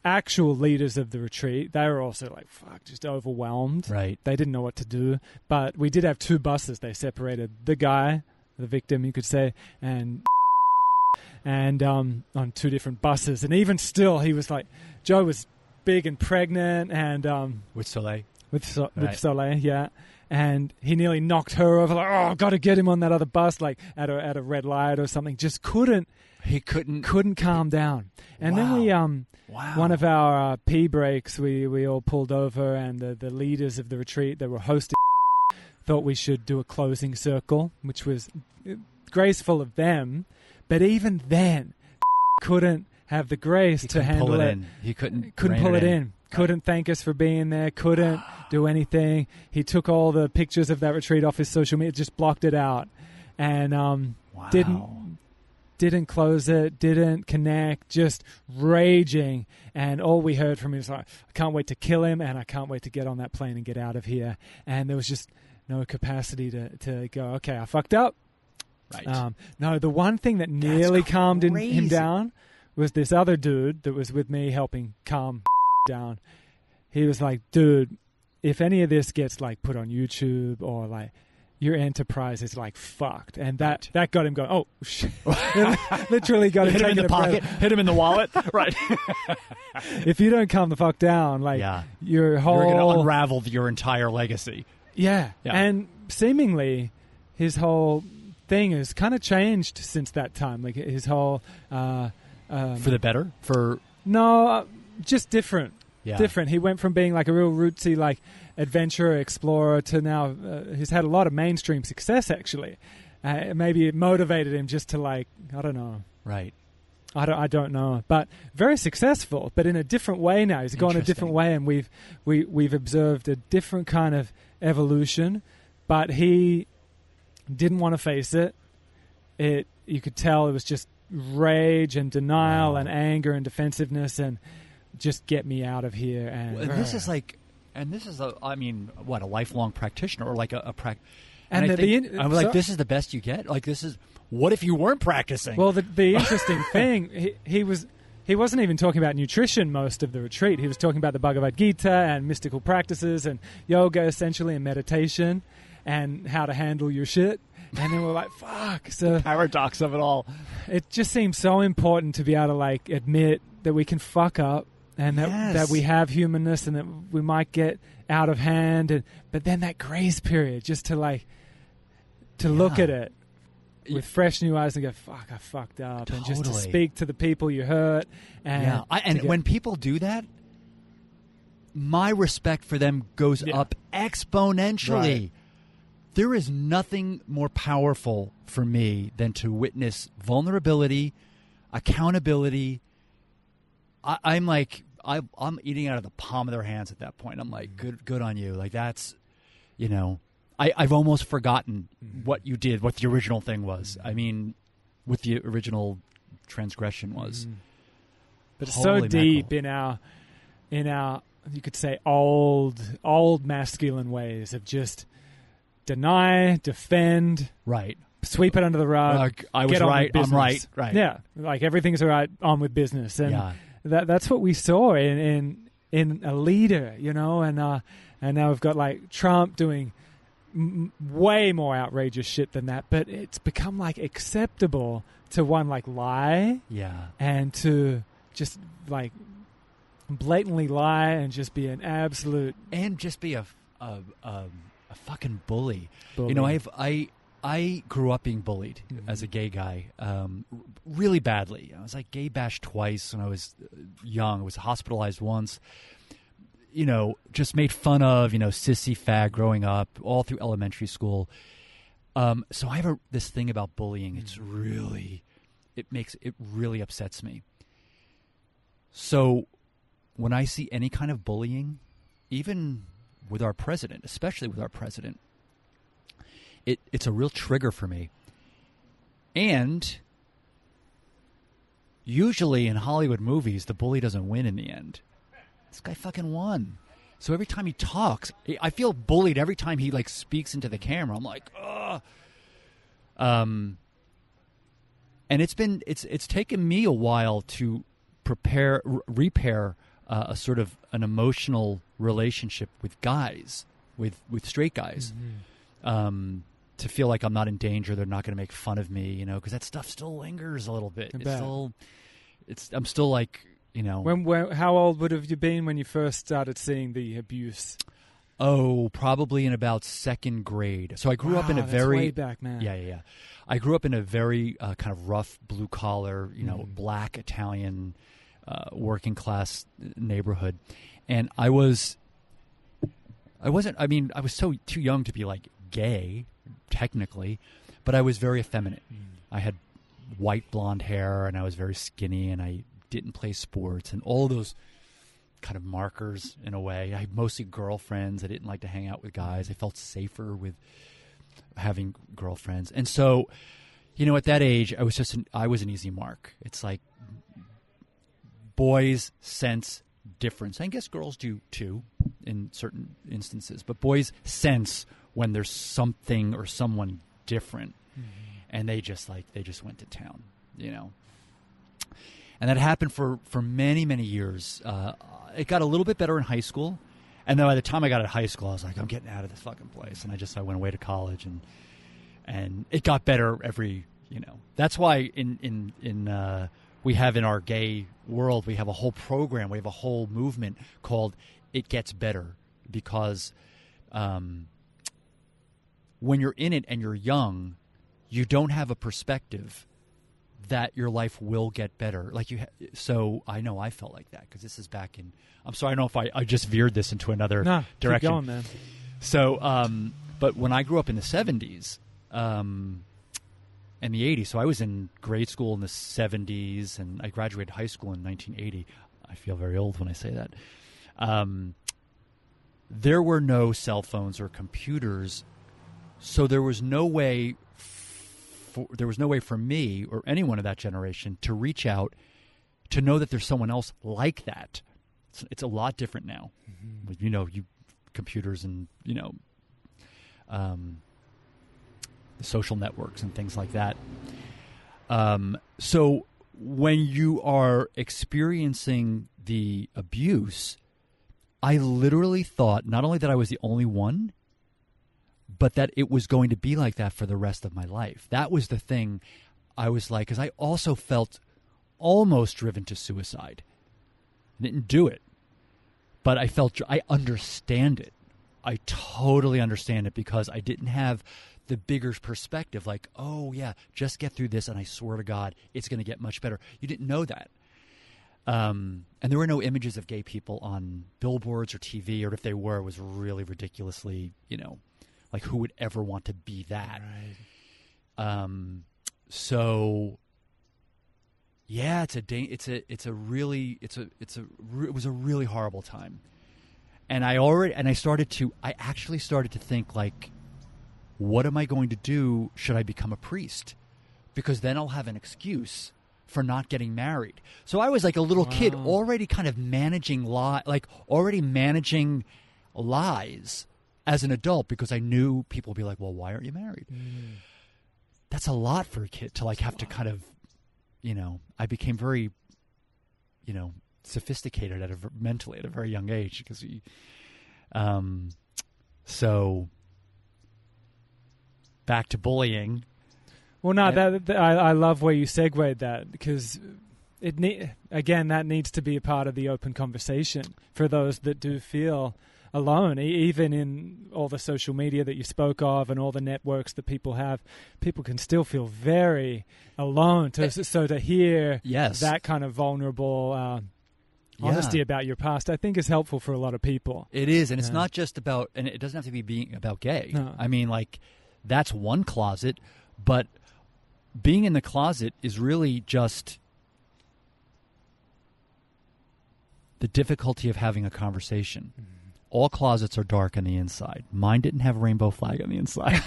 actual leaders of the retreat, they were also like, just overwhelmed. Right. They didn't know what to do. But we did have two buses. They separated the guy, the victim, you could say, and on two different buses. And even still, he was like, Joe was big and pregnant, and with Soleil. With Soleil, yeah. And he nearly knocked her over, like, oh, got to get him on that other bus, like at a red light or something. Just couldn't calm down. And then we one of our pee breaks, we all pulled over, and the leaders of the retreat that were hosting thought we should do a closing circle, which was graceful of them, but even then couldn't have the grace to handle it. He couldn't pull it in. Couldn't thank us for being there. Couldn't do anything. He took all the pictures of that retreat off his social media, just blocked it out, and didn't close it, didn't connect, just raging. And all we heard from him was like, I can't wait to kill him, and I can't wait to get on that plane and get out of here. And there was just no capacity to go, okay, I fucked up. Right. No, the one thing that nearly calmed him down was this other dude that was with me helping calm down. He was like, dude, if any of this gets like put on YouTube or like your enterprise is like fucked, and that got him going, oh shit. Literally got him hit him in the pocket, hit him in the wallet. Right. If you don't calm the fuck down, like you're going to unravel your entire legacy. Yeah. And seemingly his whole thing has kind of changed since that time. Like his whole for the better? Just different. Yeah. Different. He went from being like a real rootsy, like adventurer, explorer, to now he's had a lot of mainstream success. Actually, maybe it motivated him just to like, I don't know. Right. I don't know, but very successful, but in a different way now. He's gone a different way, and we've observed a different kind of evolution. But he didn't want to face it. You could tell it was just rage and denial and anger and defensiveness and just get me out of here. And this is a lifelong practitioner or like a practitioner. And I'm like, this is the best you get? Like, this is, what if you weren't practicing? Well, the interesting thing, he wasn't even talking about nutrition most of the retreat. He was talking about the Bhagavad Gita and mystical practices and yoga, essentially, and meditation and how to handle your shit. And then we're like, fuck. So the paradox of it all. It just seems so important to be able to like admit that we can fuck up and that we have humanness and that we might get out of hand. But then that grace period, just to like, look at it with fresh new eyes and go, fuck, I fucked up. Totally. And just to speak to the people you hurt. And when people do that, my respect for them goes up exponentially. Right. There is nothing more powerful for me than to witness vulnerability, accountability. I'm eating out of the palm of their hands at that point. I'm like, good on you. Like that's, I've almost forgotten what you did, what the original thing was. I mean, what the original transgression was. But it's so deep in our, you could say, old masculine ways of just deny, defend, right, sweep it under the rug. I was get on right. with I'm right. Right. Yeah, like everything's all right. On with business, and that's what we saw in a leader, you know. And now we've got like Trump doing way more outrageous shit than that, but it's become like acceptable to like lie, and to just like blatantly lie and just be an absolute and just be a fucking bully. You know, I grew up being bullied as a gay guy, really badly. I was like gay bashed twice when I was young. I was hospitalized once. You know, just made fun of, you know, sissy fag growing up all through elementary school. So I have this thing about bullying. It's really, it really upsets me. So when I see any kind of bullying, even with our president, especially with our president, it's a real trigger for me. And usually in Hollywood movies, the bully doesn't win in the end. This guy fucking won. So every time he talks, I feel bullied every time he like speaks into the camera. I'm like, ugh. And it's taken me a while to repair a sort of an emotional relationship with guys, with straight guys, to feel like I'm not in danger. They're not going to make fun of me, you know, because that stuff still lingers a little bit. I'm still like, you know. How old would have you been when you first started seeing the abuse? Oh, probably in about second grade. So I grew up in a very way back, man. Yeah. I grew up in a very kind of rough, blue collar, you know, black Italian, working class neighborhood, and I was too young to be like gay, technically, but I was very effeminate. I had white blonde hair, and I was very skinny, and I didn't play sports, and all those kind of markers in a way. I had mostly girlfriends. I didn't like to hang out with guys. I felt safer with having girlfriends. And so, you know, at that age, I was an easy mark. It's like boys sense difference. I guess girls do too in certain instances, but boys sense when there's something or someone different, and they just went to town, you know. And that happened for many, many years. It got a little bit better in high school. And then by the time I got out of high school, I was like, I'm getting out of this fucking place. And I went away to college, and it got better every, you know. That's why we have in our gay world, we have a whole program, we have a whole movement called It Gets Better. Because when you're in it and you're young, you don't have a perspective that your life will get better. Like so I know I felt like that because this is back in. I'm sorry, I don't know if I just veered this into another direction. Keep going, man. So, but when I grew up in the 70s and the 80s, so I was in grade school in the 70s, and I graduated high school in 1980. I feel very old when I say that. There were no cell phones or computers, so there was no way. There was no way for me or anyone of that generation to reach out to know that there's someone else like that. It's a lot different now. With, you know, computers and, you know, the social networks and things like that. So when you are experiencing the abuse, I literally thought not only that I was the only one, but that it was going to be like that for the rest of my life. That was the thing I was like, because I also felt almost driven to suicide. I didn't do it, but I understand it. I totally understand it because I didn't have the bigger perspective, like, oh yeah, just get through this and I swear to God, it's going to get much better. You didn't know that. And there were no images of gay people on billboards or TV, or if they were, it was really ridiculously, you know, like who would ever want to be that? Right. So yeah, it was a really horrible time. And I actually started to think, like, what am I going to do should I become a priest? Because then I'll have an excuse for not getting married. So I was like a little kid already kind of managing lies as an adult, because I knew people would be like, well, why aren't you married? that's a lot for a kid to like have to kind of, I became very, sophisticated mentally at a very young age because so back to bullying. Well, no, I love where you segued that because that needs to be a part of the open conversation for those that do feel alone. Even in all the social media that you spoke of and all the networks that people have, people can still feel very alone. So to hear that kind of vulnerable honesty about your past, I think is helpful for a lot of people. It is, and it's not just about, and it doesn't have to be being about gay. No. I mean, like, that's one closet, but being in the closet is really just the difficulty of having a conversation. Mm-hmm. All closets are dark on the inside. Mine didn't have a rainbow flag on the inside.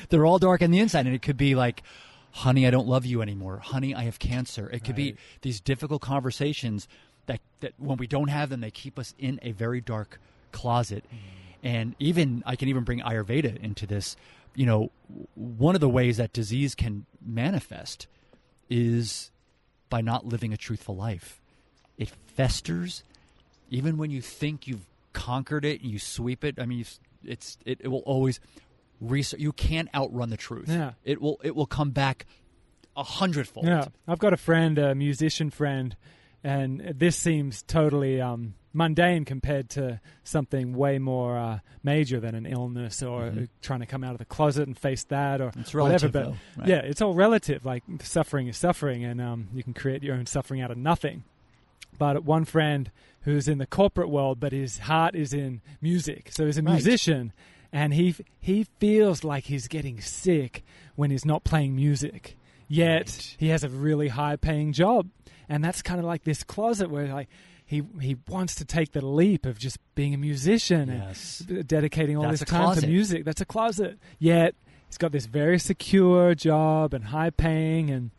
They're all dark on the inside, and it could be like, honey, I don't love you anymore. Honey, I have cancer. It could be these difficult conversations that when we don't have them, they keep us in a very dark closet. Mm. And I can even bring Ayurveda into this. One of the ways that disease can manifest is by not living a truthful life. It festers. Even when you think you've conquered it, you sweep it. I mean, it will always you can't outrun the truth. Yeah. It will come back 100-fold. Yeah. I've got a friend, a musician friend, and this seems totally mundane compared to something way more major than an illness or trying to come out of the closet and face that or it's relative, whatever. But right. Yeah, it's all relative. Like suffering is suffering, and you can create your own suffering out of nothing. But one friend who's in the corporate world, but his heart is in music, so he's a musician, and he feels like he's getting sick when he's not playing music. Yet he has a really high-paying job, and that's kind of like this closet where like he wants to take the leap of just being a musician and dedicating all this time to music. That's a closet. Yet he's got this very secure job and high-paying and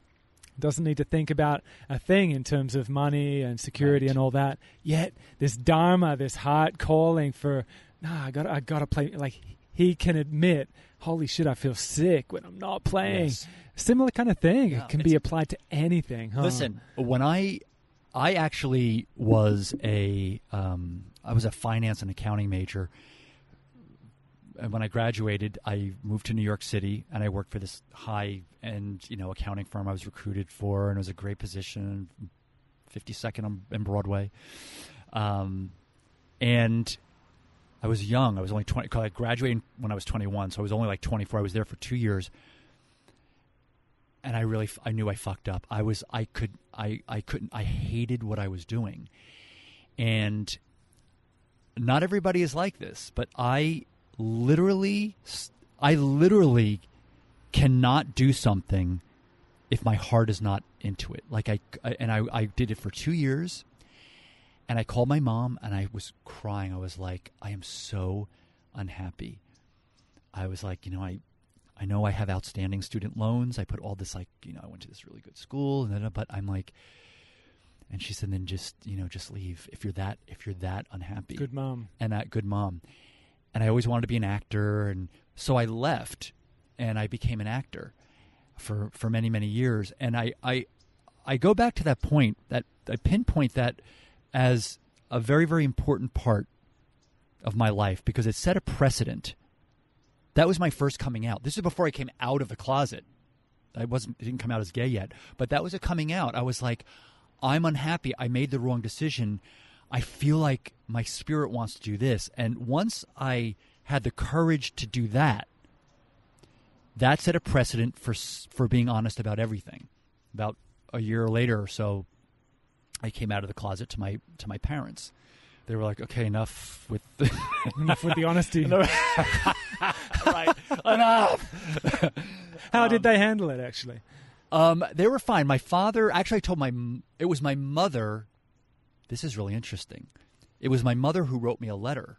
doesn't need to think about a thing in terms of money and security and all that. Yet this dharma, this heart calling for, I gotta play. Like he can admit, holy shit, I feel sick when I'm not playing. Yes. Similar kind of thing. Yeah, it can be applied to anything. Huh? Listen, when I actually was I was a finance and accounting major. And when I graduated, I moved to New York City, and I worked for this high-end, accounting firm I was recruited for, and it was a great position, 52nd on Broadway. And I was young. I was only 20. I graduated when I was 21, so I was only like 24. I was there for 2 years, and I knew I fucked up. I hated what I was doing, and not everybody is like this, but I literally cannot do something if my heart is not into it. Like I did it for 2 years, and I called my mom, and I was crying. I was like, I am so unhappy. I was like, I know I have outstanding student loans. I put all this I went to this really good school, but I'm like, and she said, then just leave if you're that unhappy. Good mom. And that good mom. And I always wanted to be an actor, and so I left, and I became an actor for many, many years. And I go back to that point, that I pinpoint that as a very, very important part of my life because it set a precedent. That was my first coming out. This is before I came out of the closet. I didn't come out as gay yet, but that was a coming out. I was like, I'm unhappy. I made the wrong decision. I feel like my spirit wants to do this. And once I had the courage to do that, that set a precedent for being honest about everything. About a year later or so, I came out of the closet to my parents. They were like, okay, enough with the honesty. Right, enough. How did they handle it, actually? They were fine. My father, actually I told it was my mother. This is really interesting. It was my mother who wrote me a letter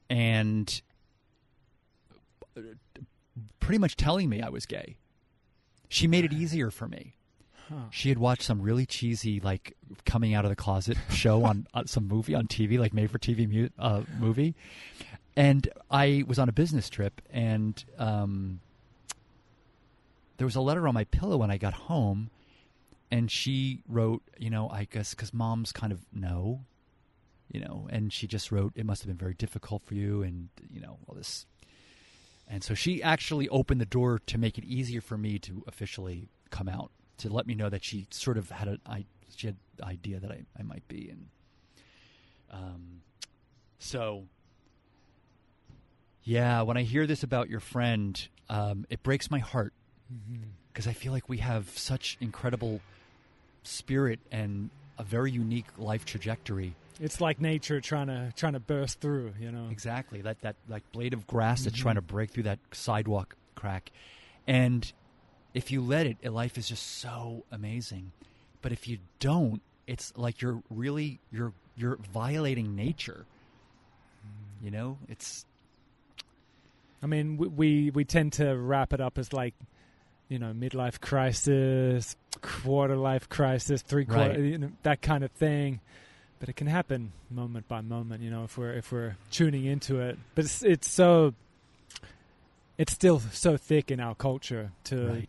and pretty much telling me I was gay. She made it easier for me. Huh. She had watched some really cheesy, like, coming out of the closet show on some movie on TV, like made-for-TV movie. And I was on a business trip, and there was a letter on my pillow when I got home, and she wrote, I guess because moms kind of know, and she just wrote, it must have been very difficult for you, and all this. And so she actually opened the door to make it easier for me to officially come out, to let me know that she sort of had she had the idea that I might be. And so, yeah, when I hear this about your friend, it breaks my heart, because I feel like we have such incredible spirit and a very unique life trajectory. It's like nature trying to burst through, Exactly. That like blade of grass that's trying to break through that sidewalk crack. And if you let it, life is just so amazing. But if you don't, it's like you're violating nature. It's. I mean, we tend to wrap it up as like, midlife crisis, quarter life crisis, three-quarter, that kind of thing. But it can happen moment by moment, if we're tuning into it. But it's still so thick in our culture to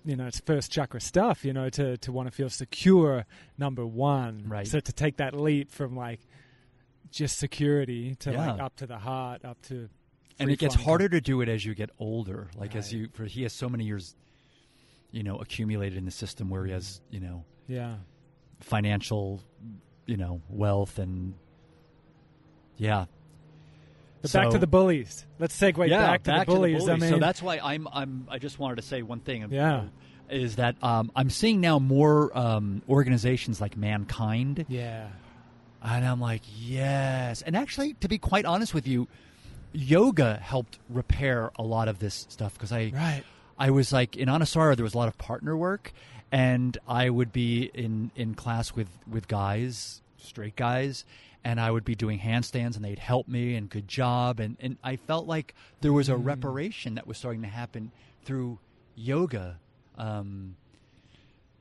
it's first chakra stuff, to want to feel secure, number one. Right. So to take that leap from like just security to like up to the heart, up to. And it gets harder to do it as you get older. Like he has so many years, accumulated in the system where he has, financial, wealth and But back to the bullies. Let's segue back to the bullies. I mean, so that's why I just wanted to say one thing. Is that I'm seeing now more organizations like Mankind. Yeah. And I'm like, yes. And actually, to be quite honest with you, yoga helped repair a lot of this stuff, because I was like, in Anusara, there was a lot of partner work, and I would be in class with guys, straight guys, and I would be doing handstands, and they'd help me, and good job. And I felt like there was a reparation that was starting to happen through yoga.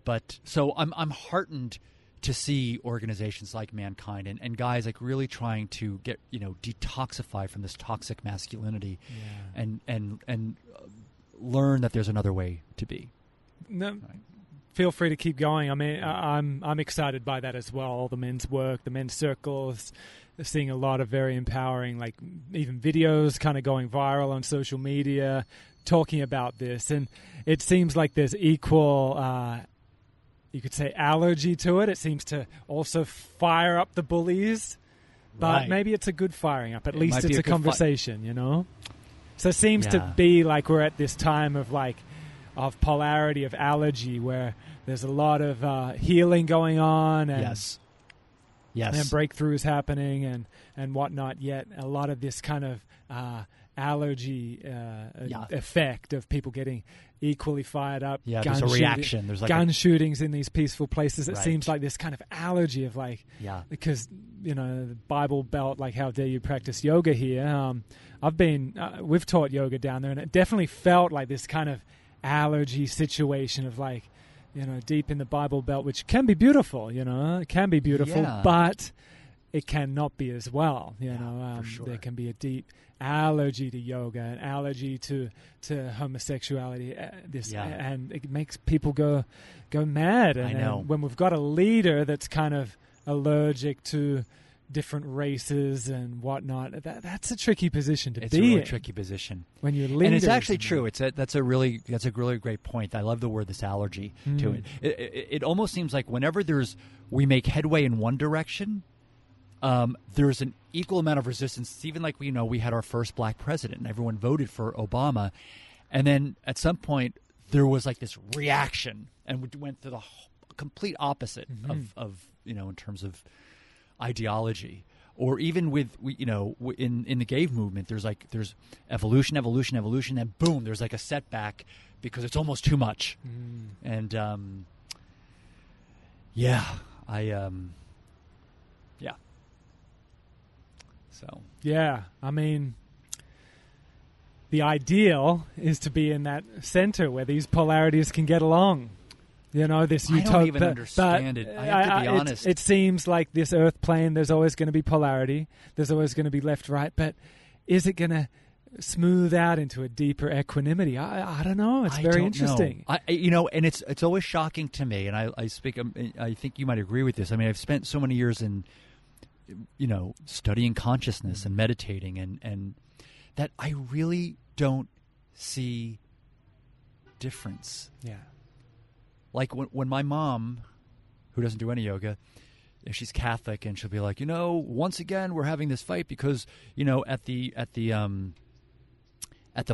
But so I'm heartened to see organizations like Mankind and guys like really trying to get, detoxify from this toxic masculinity and learn that there's another way to be. No. Right. Feel free to keep going. I mean, I'm excited by that as well. All the men's work, the men's circles, seeing a lot of very empowering, like even videos kind of going viral on social media, talking about this. And it seems like there's equal, you could say, allergy to it. It seems to also fire up the bullies, but maybe it's a good firing up. At least it's a conversation, So it seems to be like we're at this time of of polarity, of allergy, where there's a lot of healing going on and, yes. and breakthroughs happening and whatnot, yet a lot of this kind of allergy effect of people getting equally fired up. Yeah, there's a reaction. There's like gun shootings in these peaceful places. It seems like this kind of allergy of because, the Bible Belt, like, how dare you practice yoga here? We've taught yoga down there, and it definitely felt like this kind of allergy situation of deep in the Bible Belt, which can be beautiful, it can be beautiful, but it cannot be as well. For sure. There can be a deep allergy to yoga, an allergy to homosexuality, and it makes people go mad. And I know. When we've got a leader that's kind of allergic to different races and whatnot, that's a tricky position to be in. It's a really tricky position when you're leaders. And it's actually true. That's a really great point. I love the word, this allergy to it. It almost seems like whenever we make headway in one direction, there's an equal amount of resistance. It's even like we had our first black president and everyone voted for Obama, and then at some point there was like this reaction, and we went to the complete opposite of in terms of ideology. Or even with in the gay movement, there's evolution, and boom, there's like a setback because it's almost too much. And So I mean, the ideal is to be in that center where these polarities can get along. This utopia. I don't even understand it. I have to be honest. It seems like this earth plane, there's always going to be polarity. There's always going to be left, right. But is it going to smooth out into a deeper equanimity. I don't know. It's very interesting. And it's always shocking to me. And I think you might agree with this. I mean, I've spent so many years in, studying consciousness and meditating, and that I really don't see difference. Yeah. Like when my mom, who doesn't do any yoga, if she's Catholic, and she'll be like, once again we're having this fight because at the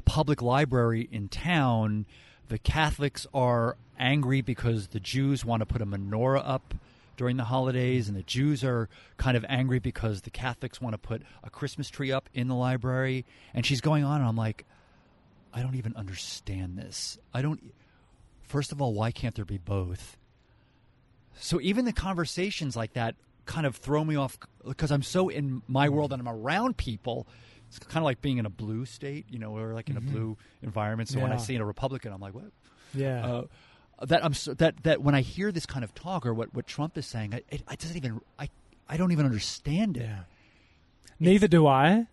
public library in town, the Catholics are angry because the Jews want to put a menorah up during the holidays, and the Jews are kind of angry because the Catholics want to put a Christmas tree up in the library. And she's going on, and I'm like, I don't even understand this. First of all, why can't there be both? So even the conversations like that kind of throw me off because I'm so in my world and I'm around people. It's kind of like being in a blue state, or like in a blue environment. So when I see a Republican, I'm like, what? Yeah. That when I hear this kind of talk or what Trump is saying, I don't even understand it. Yeah. Neither do I.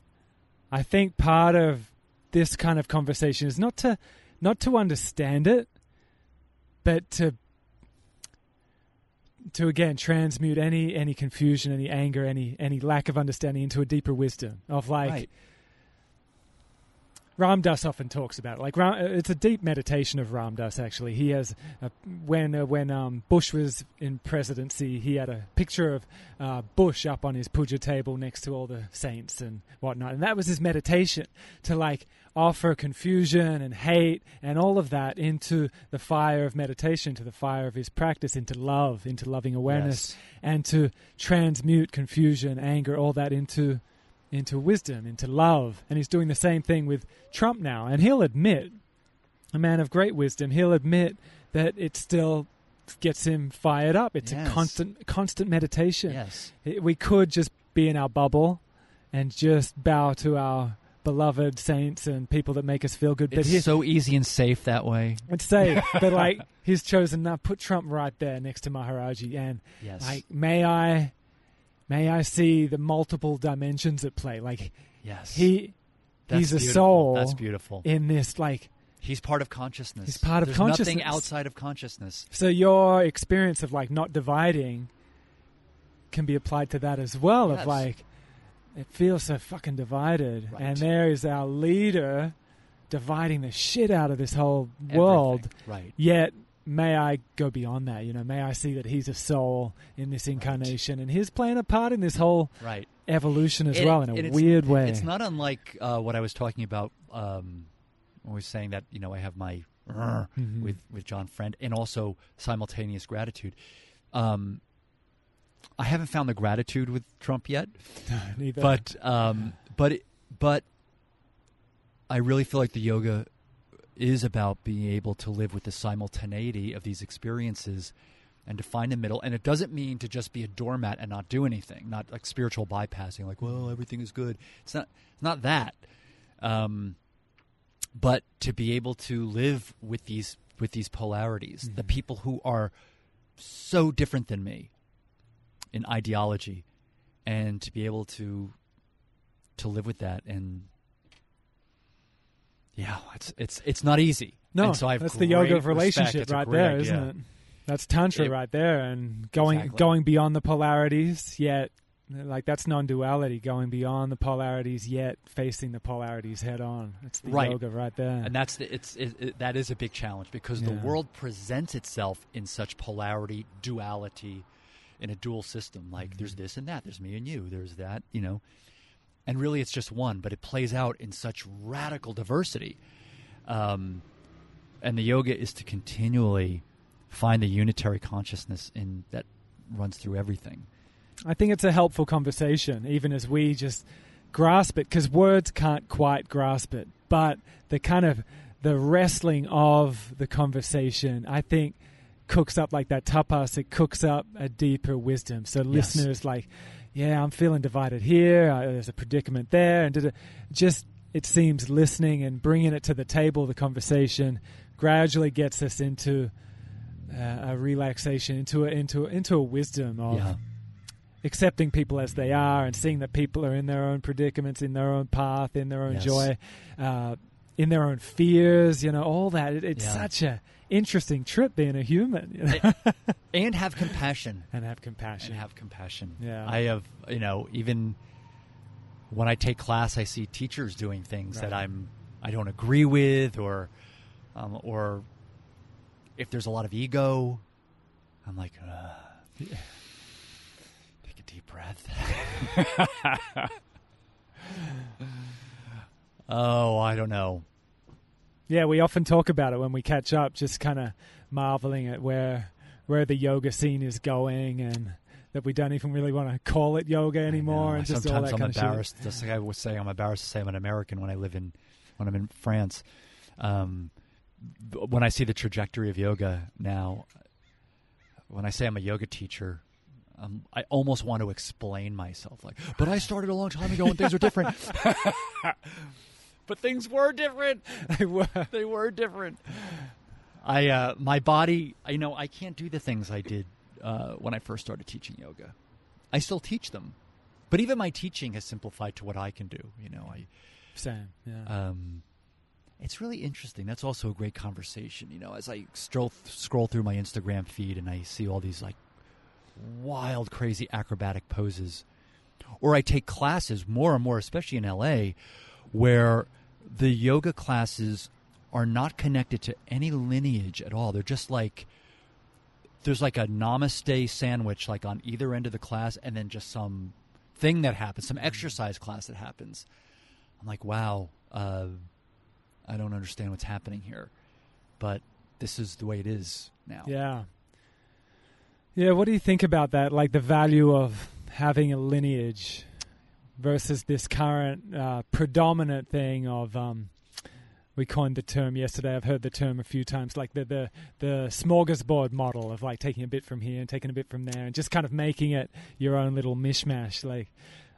I think part of this kind of conversation is not to understand it, but to again transmute any confusion, any anger, any lack of understanding into a deeper wisdom of Right. Ram Dass often talks about it. Like it's a deep meditation of Ram Dass. Actually, he has when Bush was in presidency, he had a picture of Bush up on his puja table next to all the saints and whatnot, and that was his meditation to offer confusion and hate and all of that into the fire of meditation, to the fire of his practice, into love, into loving awareness, and to transmute confusion, anger, all that into wisdom, into love. And he's doing the same thing with Trump now. And he'll admit, a man of great wisdom, he'll admit that it still gets him fired up. It's a constant meditation. Yes. We could just be in our bubble and just bow to our beloved saints and people that make us feel good. But it's so easy and safe that way. It's safe. But he's chosen to put Trump right there next to Maharaji. And may I see the multiple dimensions at play. He's a soul. That's beautiful. In this, he's part of consciousness. He's part of There's consciousness. Nothing outside of consciousness. So your experience of not dividing can be applied to that as well. Yes. Of it feels so fucking divided, right. and there is our leader dividing the shit out of this whole world. Right. Yet, may I go beyond that? May I see that he's a soul in this incarnation, and he's playing a part in this whole evolution as well in a weird way. It's not unlike what I was talking about when I was saying that I have my with John Friend, and also simultaneous gratitude. I haven't found the gratitude with Trump yet, neither. But I really feel like the yoga is about being able to live with the simultaneity of these experiences and to find the middle. And it doesn't mean to just be a doormat and not do anything, not like spiritual bypassing, well, everything is good. It's not that. But to be able to live with these polarities, the people who are so different than me in ideology, and to be able to live with that. And it's not easy. No, and so that's the yoga of relationship right there, isn't it? That's tantra right there, and going beyond the polarities, yet that's non-duality, going beyond the polarities, yet facing the polarities head on. That's the yoga right there. And that is a big challenge, because the world presents itself in such polarity, duality, in a dual system. There's this and that, there's me and you, there's that, and really it's just one, but it plays out in such radical diversity. And the yoga is to continually find the unitary consciousness that runs through everything. I think it's a helpful conversation, even as we just grasp it, because words can't quite grasp it. But the wrestling of the conversation, I think, cooks up like that tapas. It cooks up a deeper wisdom. So listeners I'm feeling divided here. There's a predicament there, and it seems listening and bringing it to the table, the conversation, gradually gets us into a relaxation, into a wisdom of accepting people as they are and seeing that people are in their own predicaments, in their own path, in their own joy, in their own fears, all that. It's such a interesting trip being a human. And have compassion. Yeah. I have, even when I take class, I see teachers doing things that I don't agree with, or if there's a lot of ego, I'm like, take a deep breath. Oh, I don't know. Yeah, we often talk about it when we catch up, just kind of marveling at where the yoga scene is going, and that we don't even really want to call it yoga anymore. And just sometimes all that I'm kind embarrassed. Of shit. Just like I would say, I'm embarrassed to say I'm an American when I'm in France. When I see the trajectory of yoga now, when I say I'm a yoga teacher, I almost want to explain myself. But I started a long time ago and things are different. But things were different. They were different. My body, I can't do the things I did when I first started teaching yoga. I still teach them. But even my teaching has simplified to what I can do. Same, yeah. It's really interesting. That's also a great conversation. As I scroll through my Instagram feed and I see all these wild, crazy acrobatic poses, or I take classes more and more, especially in LA, where the yoga classes are not connected to any lineage at all. They're just there's a namaste sandwich on either end of the class, and then just some thing that happens, some exercise class that happens. I'm like, wow, I don't understand what's happening here, but this is the way it is now. Yeah. Yeah, what do you think about that? The value of having a lineage versus this current predominant thing of, we coined the term yesterday, I've heard the term a few times, the smorgasbord model of taking a bit from here and taking a bit from there and just kind of making it your own little mishmash.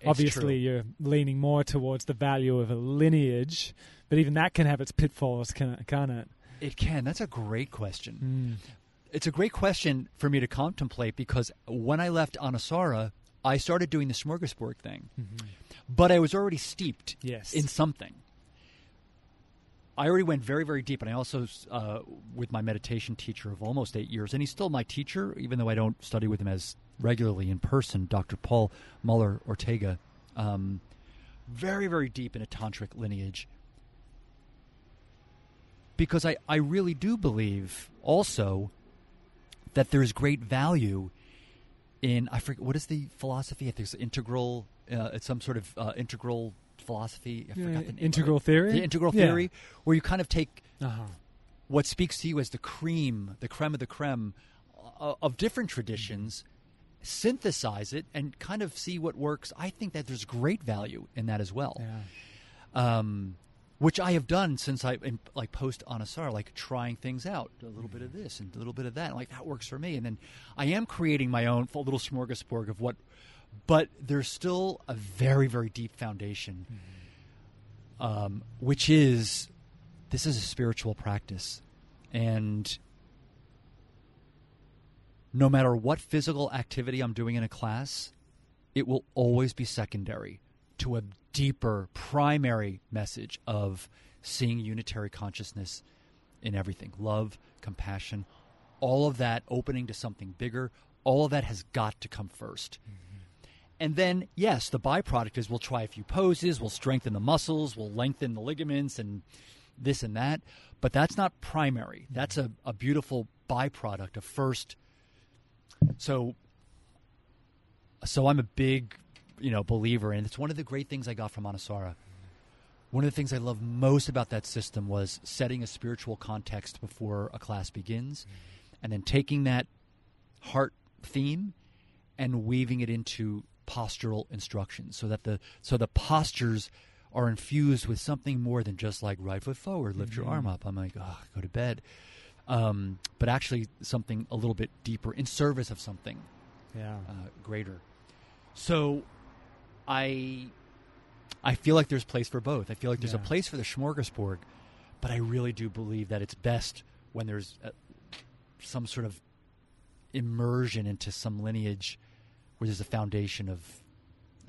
Obviously you're leaning more towards the value of a lineage, but even that can have its pitfalls, can't it? It can. That's a great question. It's a great question for me to contemplate, because when I left Anusara, I started doing the smorgasbord thing. Mm-hmm. But I was already steeped in something. I already went very, very deep. And I also, with my meditation teacher of almost 8 years, and he's still my teacher, even though I don't study with him as regularly in person, Dr. Paul Muller Ortega, very, very deep in a tantric lineage. Because I really do believe also that there's great value in, I forget, what is the philosophy? If there's integral, it's some sort of integral philosophy. I forgot the name. Integral theory? The integral theory, where you kind of take what speaks to you as the creme of the creme of different traditions, synthesize it, and kind of see what works. I think that there's great value in that as well. Yeah. Which I have done since post Anusara, trying things out, a little bit of this and a little bit of that. And that works for me. And then I am creating my own little smorgasbord of what, but there's still a very, very deep foundation, which is, this is a spiritual practice. And no matter what physical activity I'm doing in a class, it will always be secondary to a deeper primary message of seeing unitary consciousness in everything. Love, compassion, all of that opening to something bigger, all of that has got to come first. Mm-hmm. And then, yes, the byproduct is we'll try a few poses, we'll strengthen the muscles, we'll lengthen the ligaments and this and that. But that's not primary. Mm-hmm. That's a beautiful byproduct of first. So I'm a big believer, and it's one of the great things I got from Anusara. One of the things I love most about that system was setting a spiritual context before a class begins, and then taking that heart theme and weaving it into postural instructions, so that the postures are infused with something more than just right foot forward, lift your arm up. I'm go to bed. But actually something a little bit deeper in service of something greater. So I feel like there's place for both. I feel like there's a place for the smorgasbord, but I really do believe that it's best when there's some sort of immersion into some lineage where there's a foundation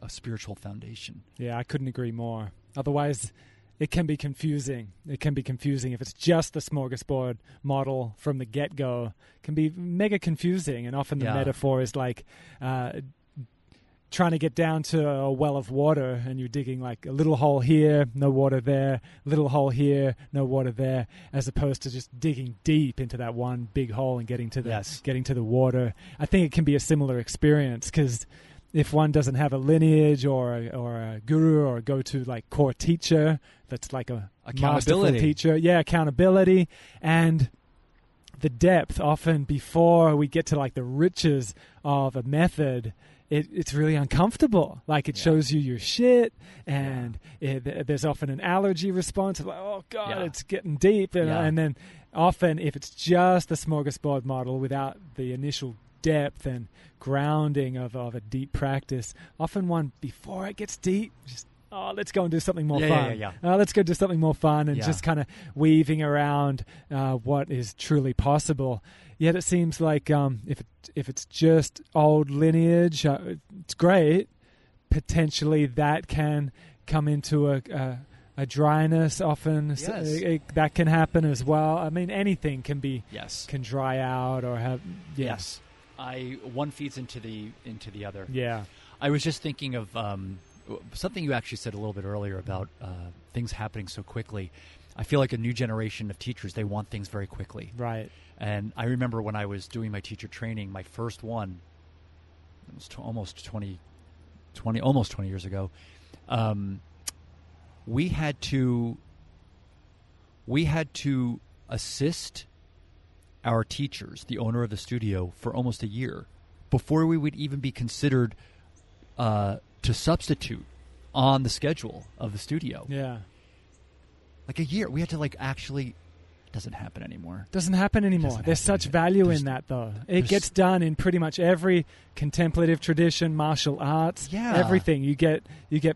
a spiritual foundation. Yeah, I couldn't agree more. Otherwise, it can be confusing. It can be confusing if it's just the smorgasbord model from the get-go. It can be mega confusing, and often the metaphor is like trying to get down to a well of water, and you're digging like a little hole here, no water there, little hole here, no water there, as opposed to just digging deep into that one big hole and getting to the water. I think it can be a similar experience, because if one doesn't have a lineage or a guru or a go-to like core teacher that's like a masterful teacher, accountability, and the depth, often before we get to like the riches of a method, it's really uncomfortable. Like it shows you your shit, and there's often an allergy response of like, oh God, it's getting deep. And then often if it's just the smorgasbord model without the initial depth and grounding of a deep practice, often one, before it gets deep, just let's go and do something more fun. Let's go do something more fun, and just kind of weaving around what is truly possible. Yet it seems like if it's just old lineage, it's great. Potentially that can come into a dryness. Often that can happen as well. I mean, anything can dry out or have. Yes. One feeds into the other. Yeah. I was just thinking of something you actually said a little bit earlier about things happening so quickly. I feel like a new generation of teachers, they want things very quickly. Right. And I remember when I was doing my teacher training, my first one, it was almost 20 years ago, we had to assist our teachers, the owner of the studio, for almost a year before we would even be considered to substitute on the schedule of the studio. Yeah. Like a year. We had to actually... Doesn't happen anymore. There's such value in that, though. It gets done in pretty much every contemplative tradition, martial arts, everything. You get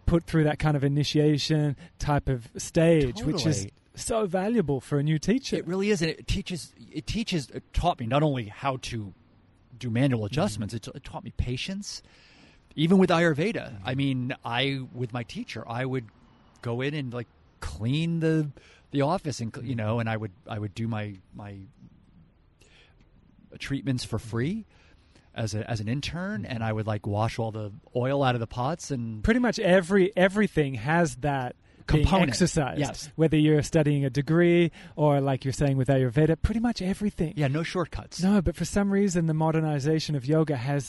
put through that kind of initiation type of stage, which is so valuable for a new teacher. It really is, and it taught me not only how to do manual adjustments, it taught me patience. Even with Ayurveda, I mean, with my teacher, I would go in and clean the office, and and I would do my treatments for free as an intern, and I would wash all the oil out of the pots, and pretty much everything has that component being exercised. Yes. Whether you're studying a degree or like you're saying with Ayurveda, pretty much everything. Yeah, no shortcuts. No, but for some reason the modernization of yoga has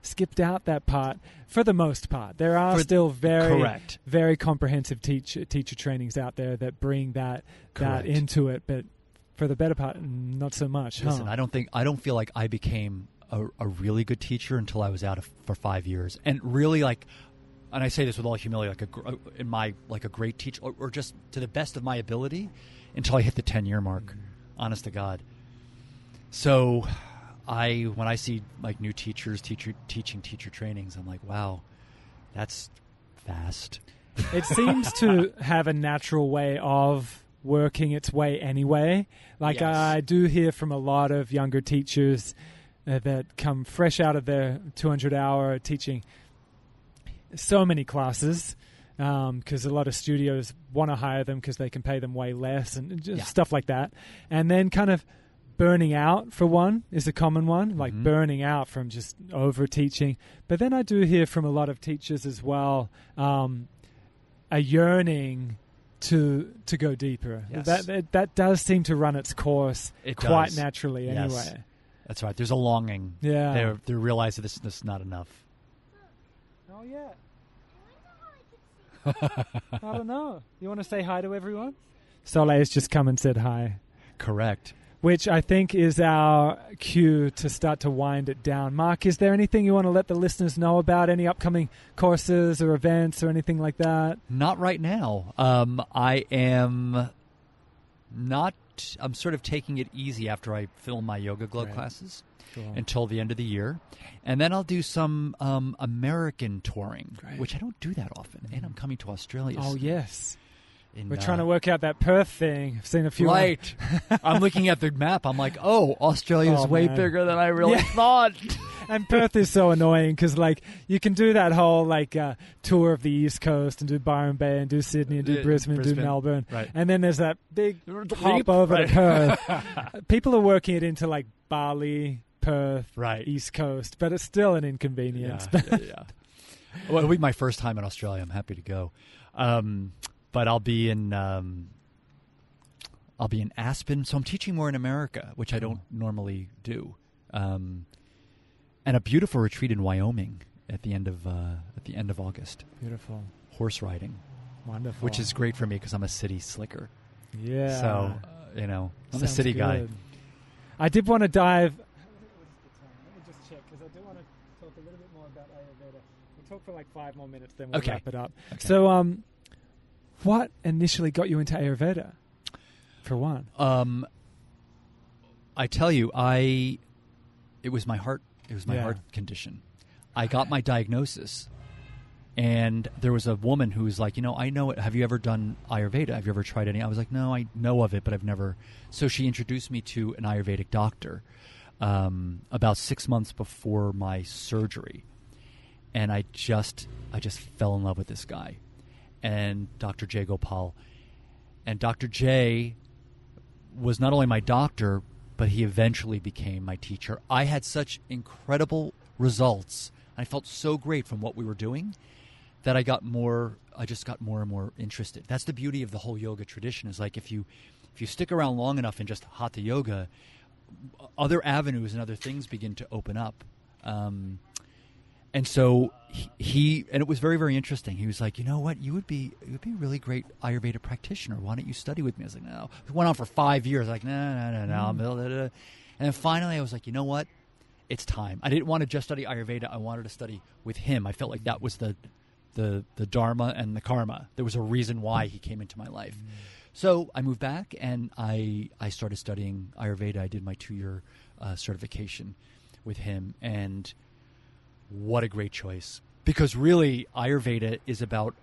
skipped out that part for the most part. There are still very comprehensive teacher trainings out there that bring that into it, but for the better part, not so much. Listen, I don't feel like I became a really good teacher until I was out for 5 years, and really and I say this with all humility, a great teacher, or just to the best of my ability, until I hit the 10-year mark. Honest to God. So, when I see new teachers teaching teacher trainings, I'm like, wow, that's fast. It seems to have a natural way of working its way anyway. Yes. I do hear from a lot of younger teachers that come fresh out of their 200-hour teaching so many classes, because a lot of studios want to hire them because they can pay them way less and just stuff like that. And then kind of burning out, for one, is a common one, burning out from just over teaching. But then I do hear from a lot of teachers as well a yearning to go deeper. Yes. That does seem to run its course quite naturally anyway. That's right. There's a longing. Yeah. They realize that this is not enough. Oh, yeah. I don't know. You want to say hi to everyone? Soleil's just come and said hi. Correct. Which I think is our cue to start to wind it down. Mark, is there anything you want to let the listeners know about? Any upcoming courses or events or anything like that? Not right now. I am not... I'm sort of taking it easy after I film my Yoga Glow classes. Cool. Until the end of the year. And then I'll do some American touring, which I don't do that often. And I'm coming to Australia. Oh, yes. We're trying to work out that Perth thing. I've seen a few. Right. I'm looking at the map. I'm like, oh, Australia's way bigger than I really thought. And Perth is so annoying because, like, you can do that whole, like, tour of the East Coast and do Byron Bay and do Sydney and do Brisbane, do Melbourne. Right. And then there's that big hop over to Perth. People are working it into, like, Bali, Perth, East Coast, but it's still an inconvenience. Yeah. Well, it'll be my first time in Australia. I'm happy to go. But I'll be in Aspen, so I'm teaching more in America, which I don't normally do. And a beautiful retreat in Wyoming at the end of August. Beautiful. Horse riding. Wonderful. Which is great for me because I'm a city slicker. Yeah. So, I'm a city guy. I did want to dive. Let me just check because I do want to talk a little bit more about Ayurveda. We'll talk for like 5 more minutes, then we'll wrap it up. Okay. So, what initially got you into Ayurveda, for one? I tell you, it was my heart. It was my heart condition. I got my diagnosis, and there was a woman who was like, I know it. Have you ever done Ayurveda? Have you ever tried any? I was like, no, I know of it, but I've never. So she introduced me to an Ayurvedic doctor about 6 months before my surgery, and I just fell in love with this guy, and Dr. Jay Gopal, and Dr. Jay was not only my doctor, but he eventually became my teacher. I had such incredible results. I felt so great from what we were doing that I just got more and more interested. That's the beauty of the whole yoga tradition, is like if you stick around long enough in just hatha yoga, other avenues and other things begin to open up. And so and it was very, very interesting. He was like, you know what, you would be a really great Ayurveda practitioner. Why don't you study with me? I was like, no. It went on for 5 years. Like, no. And then finally I was like, you know what? It's time. I didn't want to just study Ayurveda. I wanted to study with him. I felt like that was the dharma and the karma. There was a reason why he came into my life. So I moved back and I started studying Ayurveda. I did my 2-year certification with him, and what a great choice. Because really, Ayurveda is about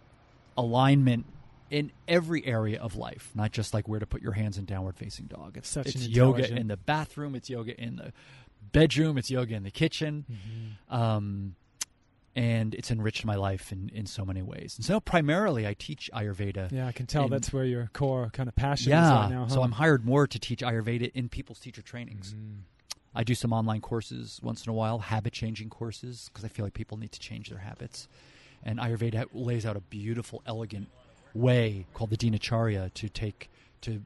alignment in every area of life, not just like where to put your hands in downward facing dog. It's yoga in the bathroom, it's yoga in the bedroom, it's yoga in the kitchen. And it's enriched my life in so many ways. And so primarily I teach Ayurveda. Yeah, I can tell that's where your core kind of passion is right now. Huh? So I'm hired more to teach Ayurveda in people's teacher trainings. I do some online courses once in a while, habit-changing courses, because I feel like people need to change their habits. And Ayurveda lays out a beautiful, elegant way called the Dinacharya to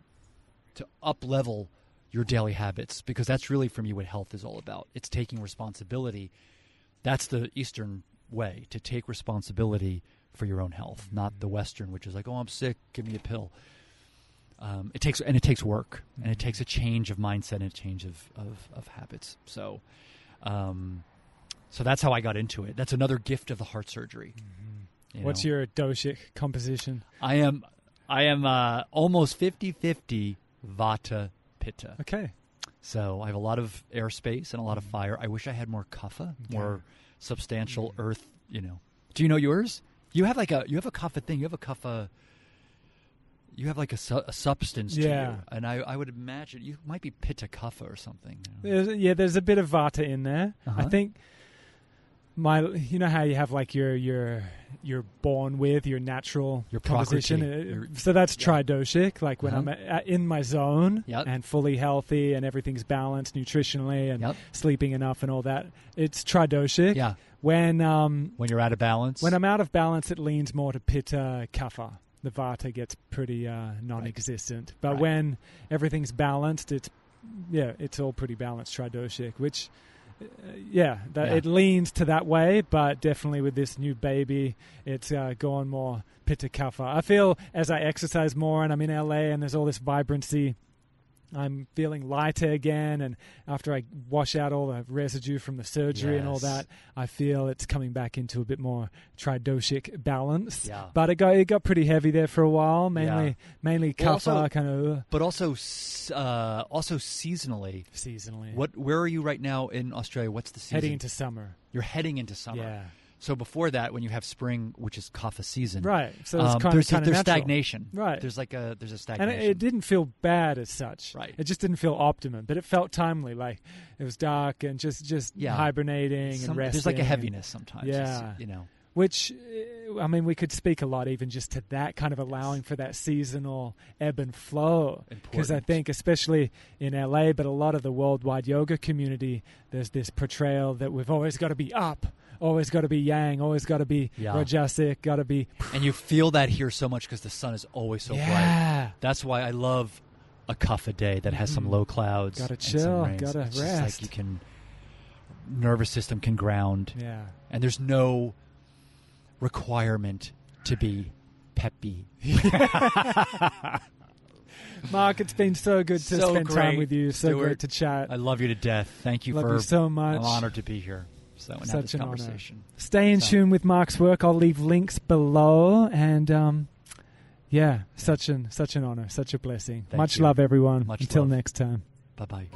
up-level your daily habits, because that's really, for me, what health is all about. It's taking responsibility. That's the Eastern way, to take responsibility for your own health, not the Western, which is like, oh, I'm sick, give me a pill. It takes work, and it takes a change of mindset and a change of habits. So that's how I got into it. That's another gift of the heart surgery. What's your doshic composition? I am almost 50-50 Vata Pitta. Okay. So I have a lot of airspace and a lot of fire. I wish I had more kapha, more substantial earth. Do you know yours? You have a kapha thing. You have a kapha. You have like a substance to you, and I would imagine you might be pitta kapha or something. There's a bit of vata in there. I think you know how you have like you're born with your natural composition. So that's tridoshic. Like when I'm in my zone and fully healthy and everything's balanced nutritionally and sleeping enough and all that, it's tridoshic. Yeah. When you're out of balance. When I'm out of balance, it leans more to pitta kapha. The vata gets pretty non-existent. But when everything's balanced, it's all pretty balanced, tridoshic, which, it leans to that way, but definitely with this new baby, it's gone more pitta kapha. I feel as I exercise more and I'm in LA and there's all this vibrancy, I'm feeling lighter again, and after I wash out all the residue from the surgery and all that, I feel it's coming back into a bit more tridoshic balance. Yeah. But it got pretty heavy there for a while, mainly kapha kind of. But also seasonally. Seasonally. Where are you right now in Australia? What's the season? Heading into summer. You're heading into summer. Yeah. So before that, when you have spring, which is kapha season, right? So it's there's natural. stagnation, right? There's a stagnation, and it didn't feel bad as such, right? It just didn't feel optimum, but it felt timely. Like it was dark and just hibernating and resting. There's like a heaviness sometimes, yeah. you know. Which, I mean, we could speak a lot even just to that kind of allowing for that seasonal ebb and flow. Because I think, especially in LA, but a lot of the worldwide yoga community, there's this portrayal that we've always got to be up, always got to be yang, always got to be rajasic, got to be... And you feel that here so much because the sun is always so bright. That's why I love a kapha day that has some low clouds. Got to chill, got to rest. Just like you can... Nervous system can ground. Yeah. And there's no... requirement to be peppy. Mark, it's been so good to spend time with you. So Stuart, great to chat. I love you to death. Thank you you so much. I'm honored to be here. So and have this conversation. Honor. Stay in tune with Mark's work. I'll leave links below. And such an honor, such a blessing. Much love, everyone. Until next time. Bye-bye.